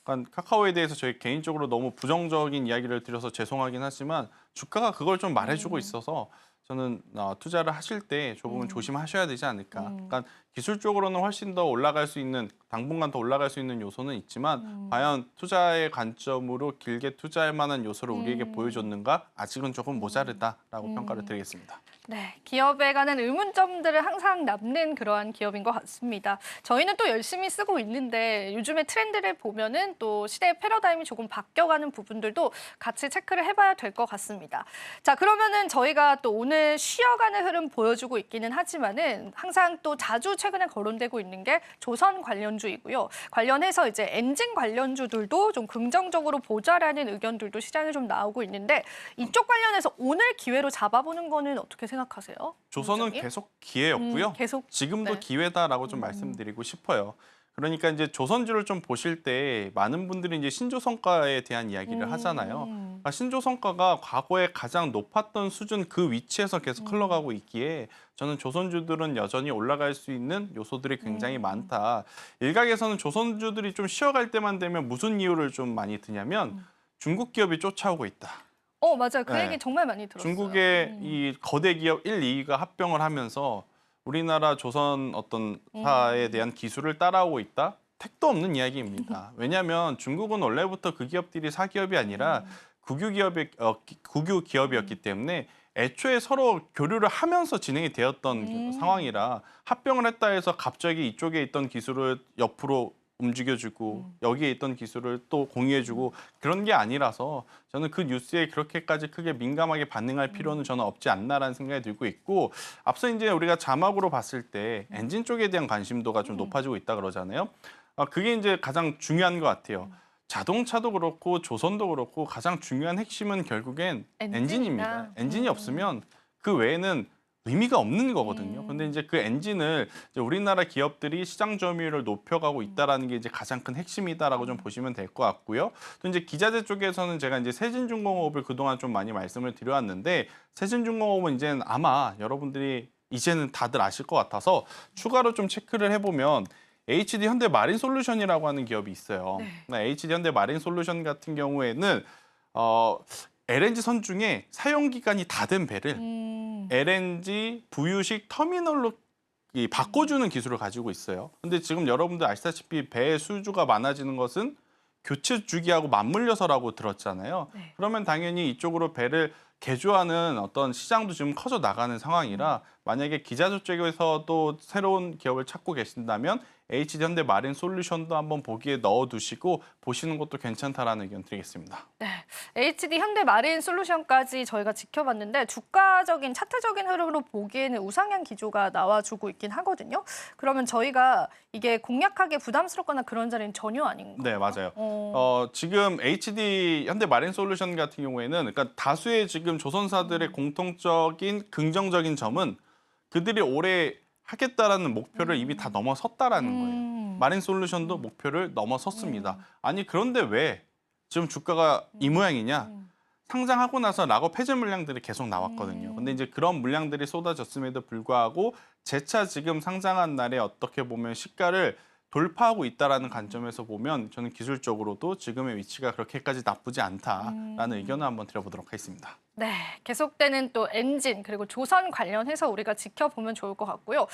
그러니까 카카오에 대해서 저희 개인적으로 너무 부정적인 이야기를 드려서 죄송하긴 하지만 주가가 그걸 좀 말해주고 있어서 저는 투자를 하실 때 조금은 조심하셔야 되지 않을까. 그러니까 기술적으로는 훨씬 더 올라갈 수 있는, 당분간 더 올라갈 수 있는 요소는 있지만 과연 투자의 관점으로 길게 투자할 만한 요소를 우리에게 보여줬는가? 아직은 조금 모자르다라고 평가를 드리겠습니다. 네, 기업에 관한 의문점들을 항상 남는 그러한 기업인 것 같습니다. 저희는 또 열심히 쓰고 있는데 요즘의 트렌드를 보면은 또 시대의 패러다임이 조금 바뀌어가는 부분들도 같이 체크를 해봐야 될 것 같습니다. 자, 그러면은 저희가 또 오늘 쉬어가는 흐름 보여주고 있기는 하지만은 항상 또 자주 최근에 거론되고 있는 게 조선 관련주이고요. 관련해서 이제 엔진 관련주들도 좀 긍정적으로 보자라는 의견들도 시장에 좀 나오고 있는데, 이쪽 관련해서 오늘 기회로 잡아보는 거는 어떻게 생각하세요? 조선은 원장님? 계속 기회였고요. 계속 지금도 네. 기회다라고 좀 말씀드리고 싶어요. 그러니까 이제 조선주를 좀 보실 때 많은 분들이 이제 신조성과에 대한 이야기를 하잖아요. 그러니까 신조성과가 과거에 가장 높았던 수준 그 위치에서 계속 흘러가고 있기에 저는 조선주들은 여전히 올라갈 수 있는 요소들이 굉장히 많다. 일각에서는 조선주들이 좀 쉬어갈 때만 되면 무슨 이유를 좀 많이 드냐면 중국 기업이 쫓아오고 있다. 맞아요. 그 네. 얘기 정말 많이 들었어요. 중국의 이 거대 기업 1, 2위가 합병을 하면서 우리나라 조선 어떤 사에 대한 기술을 따라오고 있다? 택도 없는 이야기입니다. 왜냐하면 중국은 원래부터 그 기업들이 사기업이 아니라 국유 기업이었기 때문에 애초에 서로 교류를 하면서 진행이 되었던 상황이라 합병을 했다 해서 갑자기 이쪽에 있던 기술을 옆으로 움직여주고 여기에 있던 기술을 또 공유해주고 그런 게 아니라서 저는 그 뉴스에 그렇게까지 크게 민감하게 반응할 필요는 저는 없지 않나라는 생각이 들고 있고 앞서 이제 우리가 자막으로 봤을 때 엔진 쪽에 대한 관심도가 좀 높아지고 있다 그러잖아요. 그게 이제 가장 중요한 것 같아요. 자동차도 그렇고 조선도 그렇고 가장 중요한 핵심은 결국엔 엔진입니다. 엔진이 없으면 그 외에는 의미가 없는 거거든요. 근데 이제 그 엔진을 이제 우리나라 기업들이 시장 점유율을 높여가고 있다라는 게 이제 가장 큰 핵심이다라고 좀 보시면 될 것 같고요. 또 이제 기자재 쪽에서는 제가 이제 세진중공업을 그동안 좀 많이 말씀을 드려왔는데 세진중공업은 이제는 아마 여러분들이 이제는 다들 아실 것 같아서 추가로 좀 체크를 해보면 HD 현대 마린 솔루션이라고 하는 기업이 있어요. HD 현대 마린 솔루션 같은 경우에는 LNG 선중에 사용 기간이 다 된 배를 LNG 부유식 터미널로 바꿔주는 기술을 가지고 있어요. 근데 지금 여러분들 아시다시피 배의 수주가 많아지는 것은 교체 주기하고 맞물려서라고 들었잖아요. 그러면 당연히 이쪽으로 배를 개조하는 어떤 시장도 지금 커져 나가는 상황이라 만약에 기자재 쪽에서도 새로운 기업을 찾고 계신다면 HD 현대 마린 솔루션도 한번 보기에 넣어두시고 보시는 것도 괜찮다라는 의견 드리겠습니다. 네, HD 현대 마린 솔루션까지 저희가 지켜봤는데 주가적인 차트적인 흐름으로 보기에는 우상향 기조가 나와주고 있긴 하거든요. 그러면 저희가 이게 공략하기 부담스럽거나 그런 자리는 전혀 아닌 거예요? 네, 맞아요. 지금 HD 현대 마린 솔루션 같은 경우에는 그러니까 다수의 지금 조선사들의 공통적인 긍정적인 점은 그들이 올해 하겠다라는 목표를 이미 다 넘어섰다라는 거예요. 마린 솔루션도 목표를 넘어섰습니다. 아니 그런데 왜 지금 주가가 이 모양이냐? 상장하고 나서 락업 해제 물량들이 계속 나왔거든요. 근데 이제 그런 물량들이 쏟아졌음에도 불구하고 재차 지금 상장한 날에 어떻게 보면 시가를 돌파하고 있다라는 관점에서 보면 저는 기술적으로도 지금의 위치가 그렇게까지 나쁘지 않다라는 의견을 한번 드려보도록 하겠습니다. 네, 계속되는 또 엔진 그리고 조선 관련해서 우리가 지켜보면 좋을 것 같고요.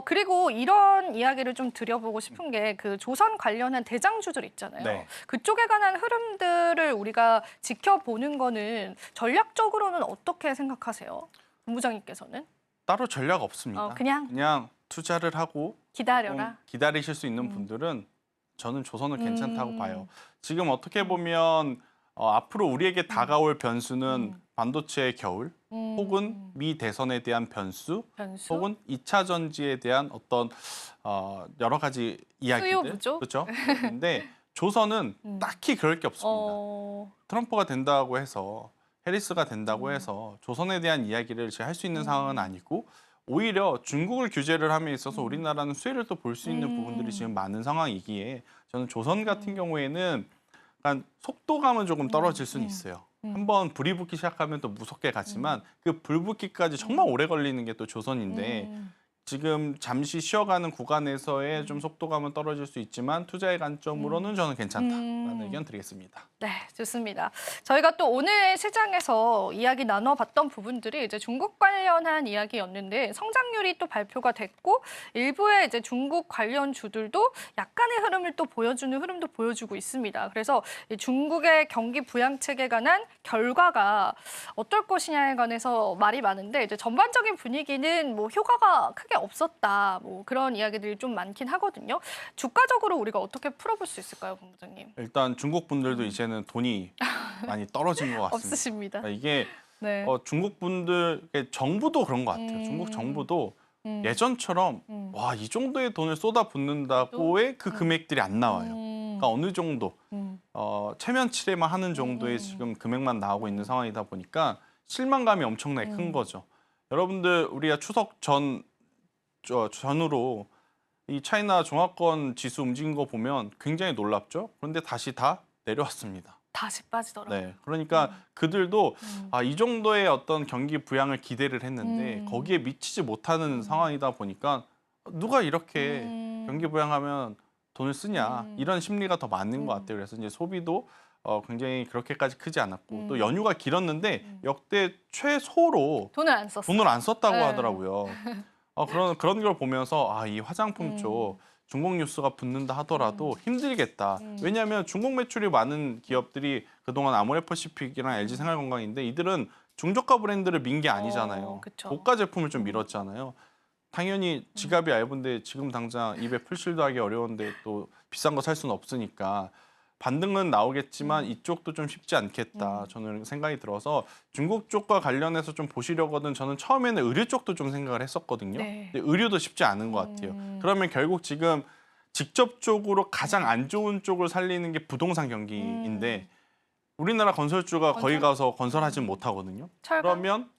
그리고 이런 이야기를 좀 드려보고 싶은 게 그 조선 관련한 대장주들 있잖아요. 네. 그쪽에 관한 흐름들을 우리가 지켜보는 거는 전략적으로는 어떻게 생각하세요? 본부장님께서는? 따로 전략 없습니다. 그냥 투자를 하고 기다려라. 기다리실 수 있는 분들은 저는 조선은 괜찮다고 봐요. 지금 어떻게 보면 앞으로 우리에게 다가올 변수는 반도체의 겨울, 혹은 미 대선에 대한 변수, 혹은 2차 전지에 대한 어떤 여러 가지 이야기들. 수요 부족? 그렇죠? 근데 조선은 딱히 그럴 게 없습니다. 트럼프가 된다고 해서 해리스가 된다고 해서 조선에 대한 이야기를 할 수 있는 상황은 아니고 오히려 중국을 규제를 함에 있어서 우리나라는 수혜를 또 볼 수 있는 부분들이 지금 많은 상황이기에 저는 조선 같은 경우에는 약간 속도감은 조금 떨어질 수는 있어요. 한번 불이 붙기 시작하면 또 무섭게 가지만 그 불 붙기까지 정말 오래 걸리는 게 또 조선인데 지금 잠시 쉬어가는 구간에서의 좀 속도감은 떨어질 수 있지만 투자의 관점으로는 저는 괜찮다라는 의견 드리겠습니다. 네, 좋습니다. 저희가 또 오늘 시장에서 이야기 나눠봤던 부분들이 이제 중국 관련한 이야기였는데 성장률이 또 발표가 됐고 일부의 이제 중국 관련 주들도 약간의 흐름을 또 보여주는 흐름도 보여주고 있습니다. 그래서 이 중국의 경기 부양책에 관한 결과가 어떨 것이냐에 관해서 말이 많은데 이제 전반적인 분위기는 뭐 효과가 크게 없었다. 뭐 그런 이야기들이 좀 많긴 하거든요. 주가적으로 우리가 어떻게 풀어볼 수 있을까요, 본부장님? 일단 중국 분들도 이제는 돈이 많이 떨어진 것 같습니다. 없으십니다. 그러니까 이게 네. 중국 분들 정부도 그런 것 같아요. 중국 정부도 예전처럼 와, 이 정도의 돈을 쏟아붓는다고의 그 금액들이 안 나와요. 그러니까 어느 정도 체면치레만 하는 정도의 지금 금액만 나오고 있는 상황이다 보니까 실망감이 엄청나게 큰 거죠. 여러분들 우리가 추석 전후로 이 차이나 종합권 지수 움직인 거 보면 굉장히 놀랍죠. 그런데 다시 다 내려왔습니다. 다시 빠지더라고요. 네, 그러니까 그들도 이 정도의 어떤 경기 부양을 기대를 했는데 거기에 미치지 못하는 상황이다 보니까 누가 이렇게 경기 부양하면 돈을 쓰냐 이런 심리가 더 많은 것 같아요. 그래서 이제 소비도 굉장히 그렇게까지 크지 않았고 또 연휴가 길었는데 역대 최소로 돈을 안 썼어요. 돈을 안 썼다고 네. 하더라고요. 그런 걸 보면서 이 화장품 쪽 중국 뉴스가 붙는다 하더라도 힘들겠다. 왜냐하면 중국 매출이 많은 기업들이 그동안 아모레퍼시픽이랑 LG생활건강인데 이들은 중저가 브랜드를 민 게 아니잖아요. 그쵸. 고가 제품을 좀 밀었잖아요. 당연히 지갑이 얇은데 지금 당장 입에 풀칠도 하기 어려운데 또 비싼 거 살 수는 없으니까 반등은 나오겠지만 이쪽도 좀 쉽지 않겠다. 저는 생각이 들어서 중국 쪽과 관련해서 좀 보시려거든 저는 처음에는 의류 쪽도 좀 생각을 했었거든요. 네. 근데 의류도 쉽지 않은 것 같아요. 그러면 결국 지금 직접적으로 가장 안 좋은 쪽을 살리는 게 부동산 경기인데 우리나라 건설주가 거기 가서 건설하지는 못하거든요. 철강? 그러면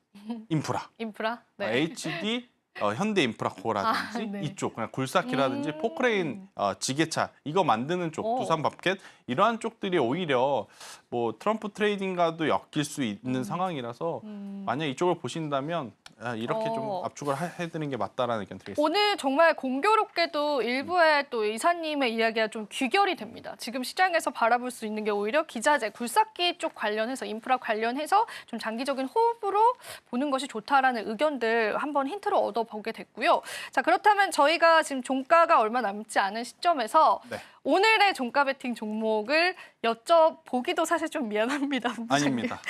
인프라, 인프라? 네. HD, 현대인프라코라든지 네. 이쪽, 그냥 굴삭기라든지 포크레인, 지게차 이거 만드는 쪽, 두산밥켓 이러한 쪽들이 오히려 뭐 트럼프 트레이딩과도 엮일 수 있는 상황이라서 만약 이쪽을 보신다면 이렇게 좀 압축을 해드리는 게 맞다라는 의견 드리겠습니다. 오늘 정말 공교롭게도 일부의 또 이사님의 이야기가 좀 귀결이 됩니다. 지금 시장에서 바라볼 수 있는 게 오히려 기자재, 굴삭기 쪽 관련해서 인프라 관련해서 좀 장기적인 호흡으로 보는 것이 좋다라는 의견들 한번 힌트를 얻어보게 됐고요. 자, 그렇다면 저희가 지금 종가가 얼마 남지 않은 시점에서 네. 오늘의 종가 베팅 종목을 여쭤보기도 사실 좀 미안합니다. 아닙니다.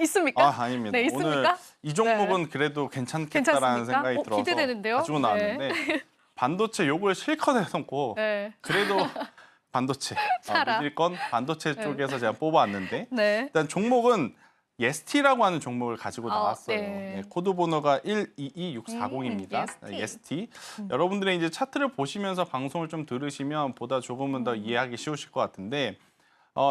있습니까? 아닙니다. 네, 있습니까? 오늘 이 종목은 그래도 괜찮겠다라는 괜찮습니까? 생각이 들어서 기대되는데요? 가지고 나왔는데 반도체 요걸 실컷 해놓고 네. 그래도 반도체, 사라. 믿을 반도체 쪽에서 제가 뽑아왔는데 네. 일단 종목은 예스티라고 하는 종목을 가지고 나왔어요. 네. 네, 코드 번호가 122640입니다. 예스티. 여러분들의 이제 차트를 보시면서 방송을 좀 들으시면 보다 조금은 더 이해하기 쉬우실 것 같은데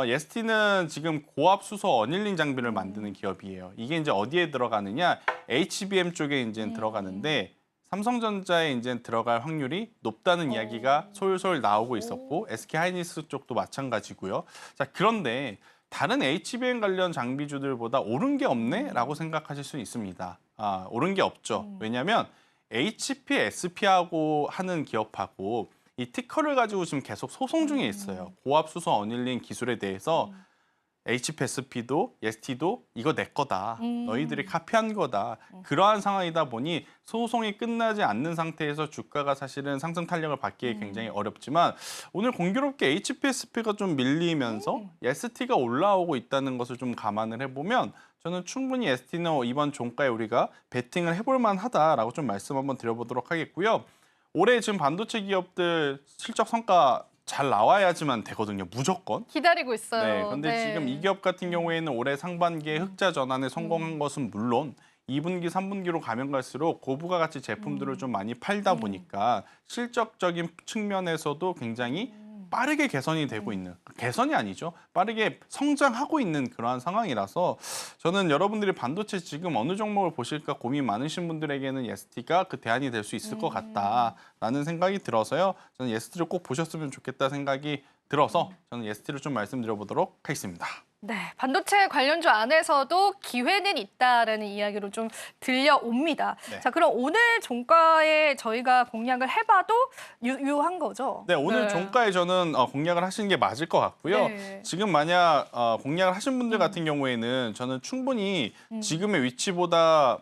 예스티는 지금 고압 수소 어닐링 장비를 만드는 기업이에요. 이게 이제 어디에 들어가느냐? HBM 쪽에 이제 들어가는데 삼성전자에 이제 들어갈 확률이 높다는 이야기가 솔솔 나오고 있었고 SK 하이닉스 쪽도 마찬가지고요. 자, 그런데 다른 HBM 관련 장비주들보다 오른 게 없네라고 생각하실 수 있습니다. 오른 게 없죠. 왜냐하면 HP, SP하고 하는 기업하고 이 티커를 가지고 지금 계속 소송 중에 있어요. 고압 수소 어닐링 기술에 대해서 HP, SP도, ST도 이거 내 거다. 너희들이 카피한 거다. 그러한 상황이다 보니 소송이 끝나지 않는 상태에서 주가가 사실은 상승 탄력을 받기 굉장히 어렵지만 오늘 공교롭게 HP, SP가 좀 밀리면서 ST가 올라오고 있다는 것을 좀 감안을 해보면 저는 충분히 ST는 이번 종가에 우리가 베팅을 해볼 만하다라고 좀 말씀 한번 드려보도록 하겠고요. 올해 지금 반도체 기업들 실적 성과 잘 나와야지만 되거든요. 무조건. 기다리고 있어요. 네, 근데 지금 이 기업 같은 경우에는 올해 상반기에 흑자 전환에 성공한 것은 물론 2분기, 3분기로 가면 갈수록 고부가 가치 제품들을 좀 많이 팔다 보니까 실적적인 측면에서도 굉장히 빠르게 개선이 되고 있는, 개선이 아니죠. 빠르게 성장하고 있는 그러한 상황이라서 저는 여러분들이 반도체 지금 어느 종목을 보실까 고민 많으신 분들에게는 예스티가 그 대안이 될 수 있을 것 같다라는 생각이 들어서요. 저는 예스티를 꼭 보셨으면 좋겠다 생각이 들어서 저는 예스티를 좀 말씀드려보도록 하겠습니다. 네, 반도체 관련주 안에서도 기회는 있다라는 이야기로 좀 들려옵니다. 네. 자, 그럼 오늘 종가에 저희가 공략을 해봐도 유효한 거죠? 네, 오늘 종가에 저는 공략을 하시는 게 맞을 것 같고요. 네. 지금 만약 공략을 하신 분들 같은 경우에는 저는 충분히 지금의 위치보다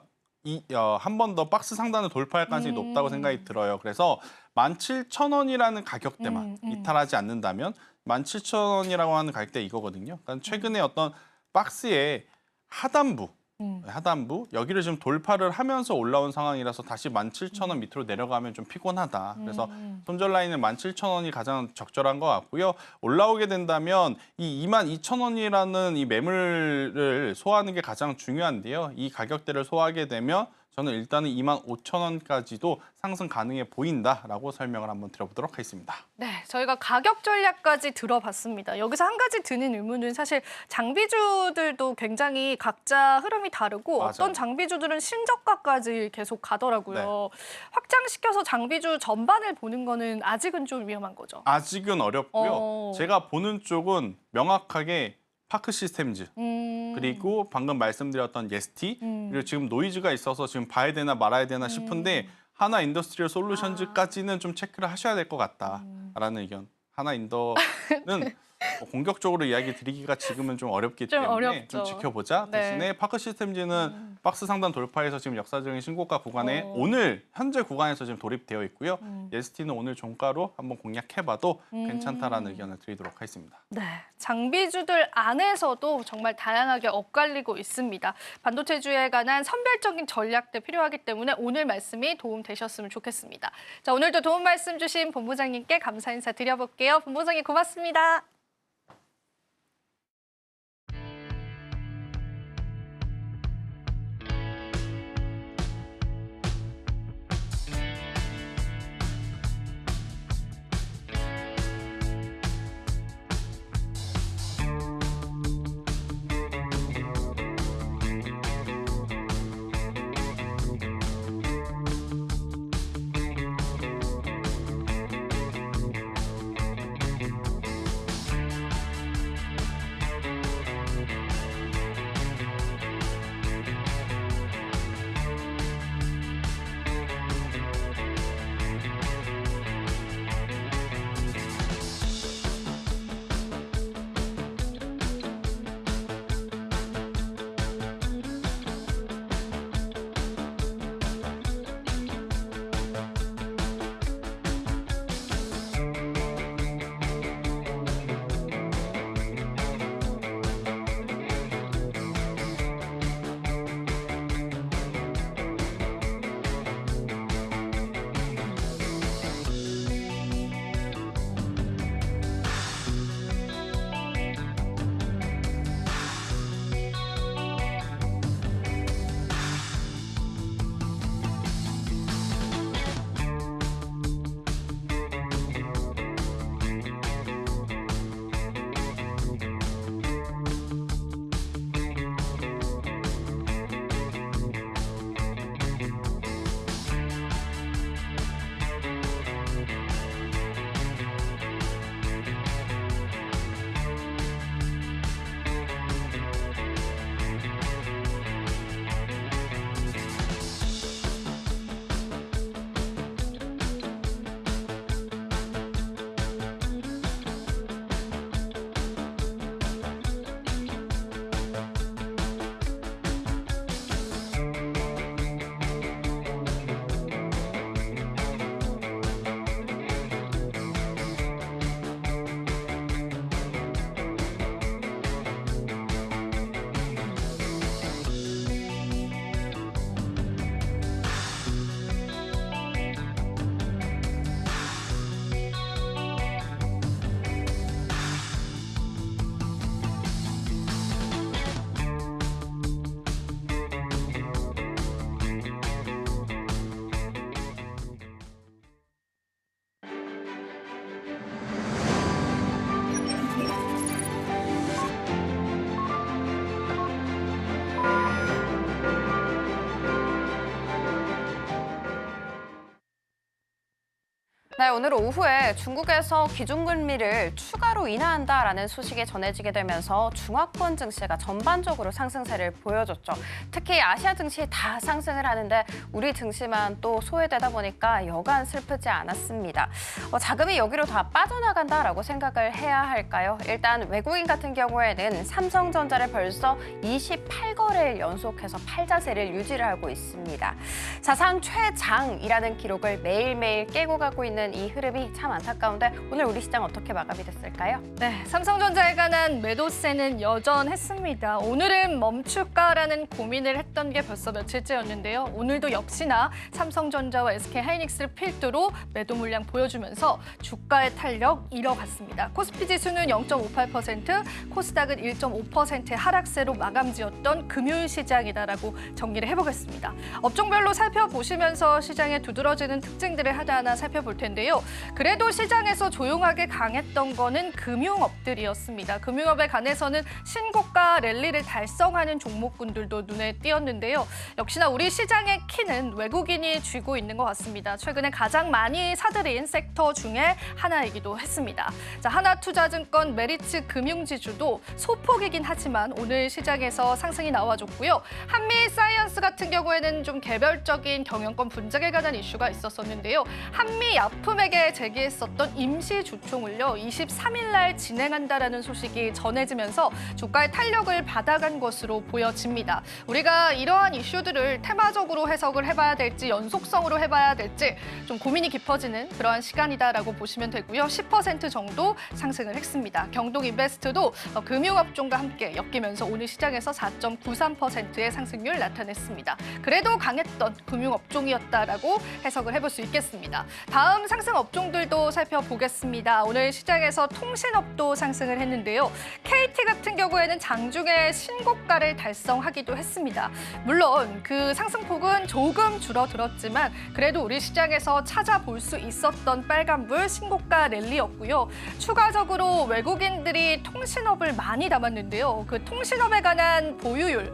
한 번 더 박스 상단을 돌파할 가능성이 높다고 생각이 들어요. 그래서 17,000원이라는 가격대만 이탈하지 않는다면 17,000원이라고 하는 가격대 이거거든요. 그러니까 최근에 어떤 박스의 하단부 여기를 지금 돌파를 하면서 올라온 상황이라서 다시 17,000원 밑으로 내려가면 좀 피곤하다. 그래서 손절 라인은 17,000원이 가장 적절한 것 같고요. 올라오게 된다면 이 22,000원이라는 이 매물을 소화하는 게 가장 중요한데요. 이 가격대를 소화하게 되면 저는 일단은 25,000원까지도 상승 가능해 보인다라고 설명을 한번 드려보도록 하겠습니다. 네, 저희가 가격 전략까지 들어봤습니다. 여기서 한 가지 드는 의문은 사실 장비주들도 굉장히 각자 흐름이 다르고 맞아요. 어떤 장비주들은 신저가까지 계속 가더라고요. 확장시켜서 장비주 전반을 보는 거는 아직은 좀 위험한 거죠. 아직은 어렵고요. 제가 보는 쪽은 명확하게 파크 시스템즈 그리고 방금 말씀드렸던 예스티 그리고 지금 노이즈가 있어서 지금 봐야 되나 말아야 되나 싶은데 하나 인더스트리얼 솔루션즈까지는 좀 체크를 하셔야 될 것 같다라는 의견. 하나 인더는 공격적으로 이야기 드리기가 지금은 좀 어렵기 좀 때문에 어렵죠. 좀 지켜보자. 네. 대신에 파크 시스템즈는 박스 상단 돌파해서 지금 역사적인 신고가 구간에 오. 오늘 현재 구간에서 지금 돌입되어 있고요. ST는 오늘 종가로 한번 공략해봐도 괜찮다라는 의견을 드리도록 하겠습니다. 네, 장비주들 안에서도 정말 다양하게 엇갈리고 있습니다. 반도체주에 관한 선별적인 전략도 필요하기 때문에 오늘 말씀이 도움되셨으면 좋겠습니다. 자, 오늘도 도움 말씀 주신 본부장님께 감사 인사 드려볼게요. 본부장님 고맙습니다. 네, 오늘 오후에 중국에서 기준금리를 추가로 인하한다라는 소식이 전해지게 되면서 중화권 증시가 전반적으로 상승세를 보여줬죠. 특히 아시아 증시 다 상승을 하는데 우리 증시만 또 소외되다 보니까 여간 슬프지 않았습니다. 자금이 여기로 다 빠져나간다라고 생각을 해야 할까요? 일단 외국인 같은 경우에는 삼성전자를 벌써 28거래일 연속해서 팔자세를 유지를 하고 있습니다. 사상 최장이라는 기록을 매일매일 깨고 가고 있는 이 흐름이 참 안타까운데 오늘 우리 시장 어떻게 마감이 됐을까요? 네, 삼성전자에 관한 매도세는 여전했습니다. 오늘은 멈출까라는 고민을 했던 게 벌써 며칠째였는데요. 오늘도 역시나 삼성전자와 SK하이닉스를 필두로 매도 물량 보여주면서 주가의 탄력 이어갔습니다. 코스피 지수는 0.58%, 코스닥은 1.5%의 하락세로 마감지었던 금요일 시장이다라고 정리를 해보겠습니다. 업종별로 살펴보시면서 시장의 두드러지는 특징들을 하나하나 살펴볼 텐데요. 그래도 시장에서 조용하게 강했던 거는 금융업들이었습니다. 금융업에 관해서는 신고가 랠리를 달성하는 종목군들도 눈에 띄었는데요. 역시나 우리 시장의 키는 외국인이 쥐고 있는 것 같습니다. 최근에 가장 많이 사들인 섹터 중에 하나이기도 했습니다. 자, 하나투자증권 메리츠 금융지주도 소폭이긴 하지만 오늘 시장에서 상승이 나와줬고요. 한미사이언스 같은 경우에는 좀 개별적인 경영권 분쟁에 관한 이슈가 있었었는데요. 한미약품 납품액에 제기했었던 임시 주총을요 23일 날 진행한다라는 소식이 전해지면서 주가의 탄력을 받아간 것으로 보여집니다. 우리가 이러한 이슈들을 테마적으로 해석을 해봐야 될지 연속성으로 해봐야 될지 좀 고민이 깊어지는 그러한 시간이다라고 보시면 되고요. 10% 정도 상승을 했습니다. 경동인베스트도 금융업종과 함께 엮이면서 오늘 시장에서 4.93%의 상승률 나타냈습니다. 그래도 강했던 금융업종이었다라고 해석을 해볼 수 있겠습니다. 다음 상승 업종들도 살펴보겠습니다. 오늘 시장에서 통신업도 상승을 했는데요. KT 같은 경우에는 장중에 신고가를 달성하기도 했습니다. 물론 그 상승폭은 조금 줄어들었지만 그래도 우리 시장에서 찾아볼 수 있었던 빨간불 신고가 랠리였고요. 추가적으로 외국인들이 통신업을 많이 담았는데요. 그 통신업에 관한 보유율,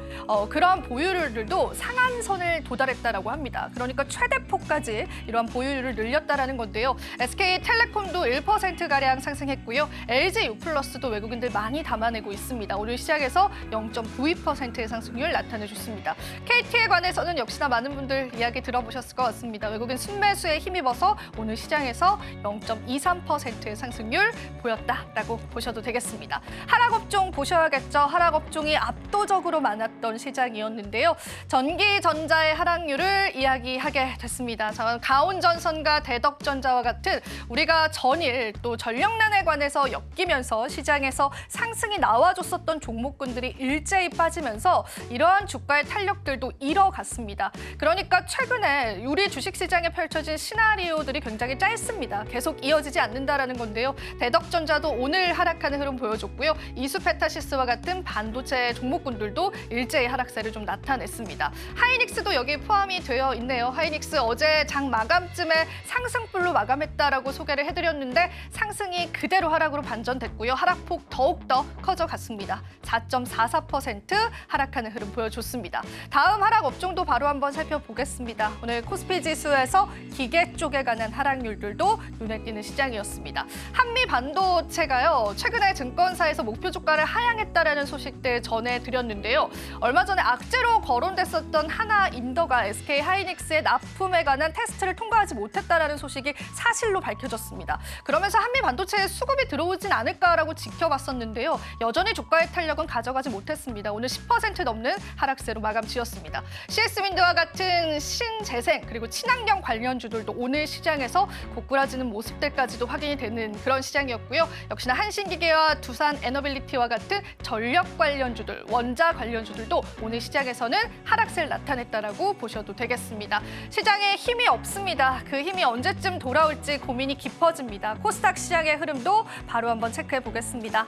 그런 보유율들도 상한선을 도달했다라고 합니다. 그러니까 최대폭까지 이러한 보유율을 늘렸다라는 건데요. SK텔레콤도 1%가량 상승했고요. LG유플러스도 외국인들 많이 담아내고 있습니다. 오늘 시장에서 0.92%의 상승률 나타내줬습니다. KT에 관해서는 역시나 많은 분들 이야기 들어보셨을 것 같습니다. 외국인 순매수에 힘입어서 오늘 시장에서 0.23%의 상승률 보였다라고 보셔도 되겠습니다. 하락업종 보셔야겠죠. 하락업종이 압도적으로 많았던 시장이었는데요. 전기전자의 하락률을 이야기하게 됐습니다. 가온전선과 대덕전자와 같은 우리가 전일 또 전력난에 관해서 엮이면서 시장에서 상승이 나와줬었던 종목군들이 일제히 빠지면서 이러한 주가의 탄력들도 잃어갔습니다. 그러니까 최근에 우리 주식시장에 펼쳐진 시나리오들이 굉장히 짧습니다. 계속 이어지지 않는다라는 건데요. 대덕전자도 오늘 하락하는 흐름 보여줬고요. 이수페타시스와 같은 반도체 종목군들도 일제히 하락세를 좀 나타냈습니다. 하이닉스도 여기에 포함이 되어 있네요. 하이닉스 어제 장 마감쯤에 상승불로 마감했다라고 소개를 해드렸는데 상승이 그대로 하락으로 반전됐고요. 하락폭 더욱더 커져갔습니다. 4.44% 하락하는 흐름 보여줬습니다. 다음 하락 업종도 바로 한번 살펴보겠습니다. 오늘 코스피 지수에서 기계 쪽에 관한 하락률들도 눈에 띄는 시장이었습니다. 한미 반도체가요. 최근에 증권사에서 목표 주가를 하향했다라는 소식들 전해드렸는데요. 얼마 전에 악재로 거론됐었던 하나인더가 SK 하이닉스의 납품에 관한 테스트를 통과하지 못했다라는 소식이 사실로 밝혀졌습니다. 그러면서 한미 반도체에 수급이 들어오진 않을까라고 지켜봤었는데요. 여전히 주가의 탄력은 가져가지 못했습니다. 오늘 10% 넘는 하락세로 마감 지었습니다. CS윈드와 같은 신재생 그리고 친환경 관련주들도 오늘 시장에서 고꾸라지는 모습들까지도 확인이 되는 그런 시장이었고요. 역시나 한신기계와 두산 에너빌리티와 같은 전력 관련주들, 원자 관련주들도 오늘 시장에서는 하락세를 나타냈다라고 보셔도 되겠습니다. 시장에 힘이 없습니다. 그 힘이 언제쯤 돌아올지 고민이 깊어집니다. 코스닥 시장의 흐름도 바로 한번 체크해 보겠습니다.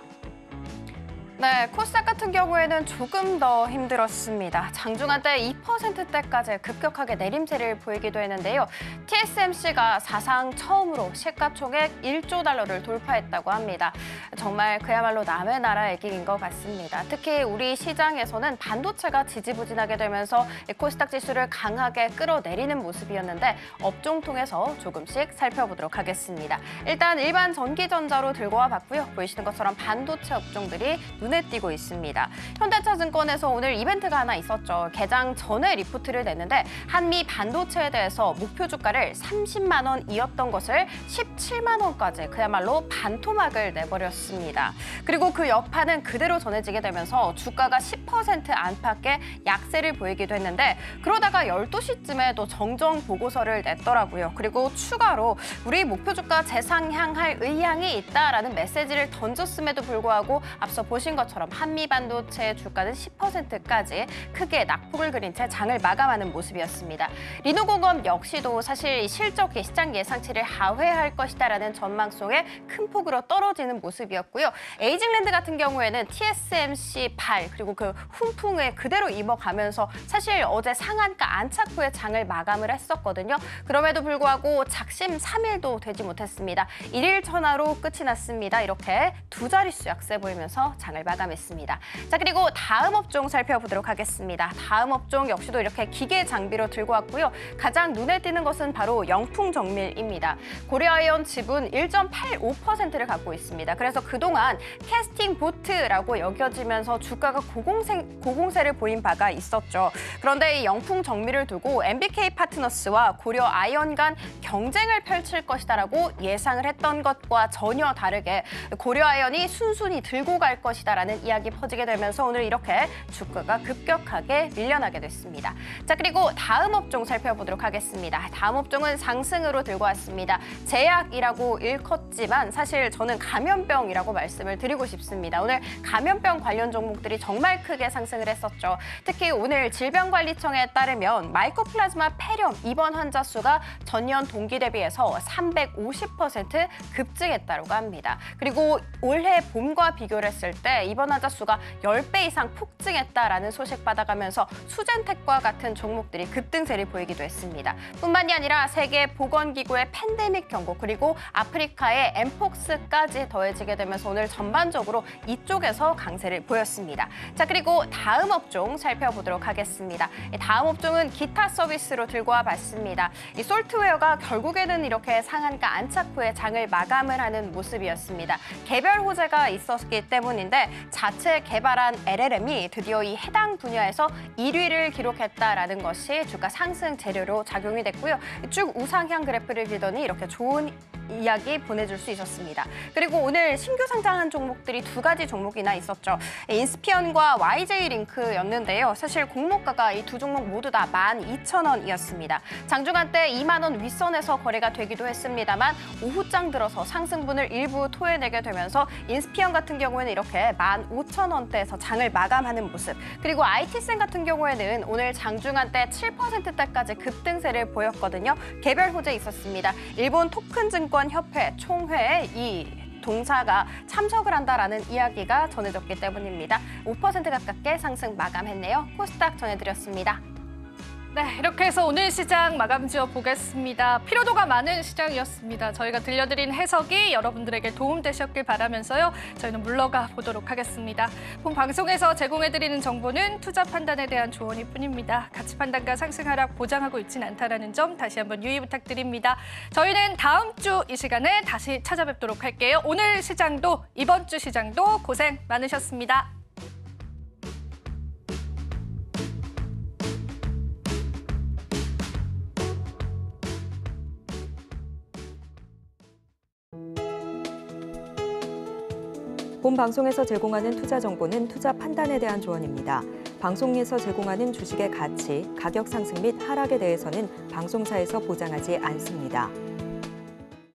네, 코스닥 같은 경우에는 조금 더 힘들었습니다. 장중 한때 2%대까지 급격하게 내림세를 보이기도 했는데요. TSMC가 사상 처음으로 시가총액 1조 달러를 돌파했다고 합니다. 정말 그야말로 남의 나라 얘기인 것 같습니다. 특히 우리 시장에서는 반도체가 지지부진하게 되면서 코스닥 지수를 강하게 끌어내리는 모습이었는데 업종 통해서 조금씩 살펴보도록 하겠습니다. 일단 일반 전기전자로 들고 와봤고요. 보이시는 것처럼 반도체 업종들이 눈에 띄고 있습니다. 현대차증권에서 오늘 이벤트가 하나 있었죠. 개장 전에 리포트를 냈는데 한미 반도체에 대해서 목표 주가를 30만 원이었던 것을 17만 원까지 그야말로 반토막을 내버렸습니다. 그리고 그 여파는 그대로 전해지게 되면서 주가가 10% 안팎의 약세를 보이기도 했는데 그러다가 12시쯤에 또 정정 보고서를 냈더라고요. 그리고 추가로 우리 목표 주가 재상향할 의향이 있다라는 메시지를 던졌음에도 불구하고 앞서 보신 것처럼 한미 반도체 주가는 10%까지 크게 낙폭을 그린 채 장을 마감하는 모습이었습니다. 리노공업 역시도 사실 실적이 시장 예상치를 하회할 것이다라는 전망 속에 큰 폭으로 떨어지는 모습이었고요. 에이징랜드 같은 경우에는 TSMC 8 그리고 그 훈풍에 그대로 입어가면서 사실 어제 상한가 안착 후에 장을 마감을 했었거든요. 그럼에도 불구하고 작심 3일도 되지 못했습니다. 1일 천하로 끝이 났습니다. 이렇게 두 자릿수 약세 보이면서 장을 마감했습니다. 자, 그리고 다음 업종 살펴보도록 하겠습니다. 다음 업종 역시도 이렇게 기계 장비로 들고 왔고요. 가장 눈에 띄는 것은 바로 영풍정밀입니다. 고려아이언 지분 1.85%를 갖고 있습니다. 그래서 그동안 캐스팅 보트라고 여겨지면서 주가가 고공세를 보인 바가 있었죠. 그런데 이 영풍정밀을 두고 MBK 파트너스와 고려아이언 간 경쟁을 펼칠 것이다라고 예상을 했던 것과 전혀 다르게 고려아이언이 순순히 들고 갈 것이다라는 이야기 퍼지게 되면서 오늘 이렇게 주가가 급격하게 밀려나게 됐습니다. 자, 그리고 다음 업종 살펴보도록 하겠습니다. 다음 업종은 상승으로 들고 왔습니다. 제약이라고 일컫지만 사실 저는 감염병이라고 말씀을 드리고 싶습니다. 오늘 감염병 관련 종목들이 정말 크게 상승을 했었죠. 특히 오늘 질병관리청에 따르면 마이코플라즈마 폐렴 입원 환자 수가 전년 동기 대비해서 350% 급증했다고 합니다. 그리고 올해 봄과 비교를 했을 때 입원 환자 수가 10배 이상 폭증했다라는 소식 받아가면서 수젠텍과 같은 종목들이 급등세를 보이기도 했습니다. 뿐만이 아니라 세계보건기구의 팬데믹 경고 그리고 아프리카의 엠폭스까지 더해지게 되면서 오늘 전반적으로 이쪽에서 강세를 보였습니다. 자, 그리고 다음 업종 살펴보도록 하겠습니다. 다음 업종은 기타 서비스로 들고 와봤습니다. 이 솔트웨어가 결국에는 이렇게 상한가 안착 후에 장을 마감을 하는 모습이었습니다. 개별 호재가 있었기 때문인데 자체 개발한 LLM이 드디어 이 해당 분야에서 1위를 기록했다라는 것이 주가 상승 재료로 작용이 됐고요. 쭉 우상향 그래프를 그리더니 이렇게 좋은 이야기 보내줄 수 있었습니다. 그리고 오늘 신규 상장한 종목들이 두 가지 종목이나 있었죠. 인스피언과 YJ링크였는데요. 사실 공모가가 이 두 종목 모두 다 12,000원이었습니다. 장중한 때 2만 원 윗선에서 거래가 되기도 했습니다만 오후장 들어서 상승분을 일부 토해내게 되면서 인스피언 같은 경우에는 이렇게 15,000원대에서 장을 마감하는 모습. 그리고 IT센 같은 경우에는 오늘 장중한 때 7%대까지 급등세를 보였거든요. 개별 호재 있었습니다. 일본 토큰증권 협회 총회에 이 동사가 참석을 한다라는 이야기가 전해졌기 때문입니다. 5% 가깝게 상승 마감했네요. 코스닥 전해드렸습니다. 네, 이렇게 해서 오늘 시장 마감 지어 보겠습니다. 피로도가 많은 시장이었습니다. 저희가 들려드린 해석이 여러분들에게 도움되셨길 바라면서요. 저희는 물러가 보도록 하겠습니다. 본 방송에서 제공해드리는 정보는 투자 판단에 대한 조언일 뿐입니다. 가치 판단과 상승 하락 보장하고 있지는 않다는 점 다시 한번 유의 부탁드립니다. 저희는 다음 주 이 시간에 다시 찾아뵙도록 할게요. 오늘 시장도 이번 주 시장도 고생 많으셨습니다. 본 방송에서 제공하는 투자 정보는 투자 판단에 대한 조언입니다. 방송에서 제공하는 주식의 가치, 가격 상승 및 하락에 대해서는 방송사에서 보장하지 않습니다.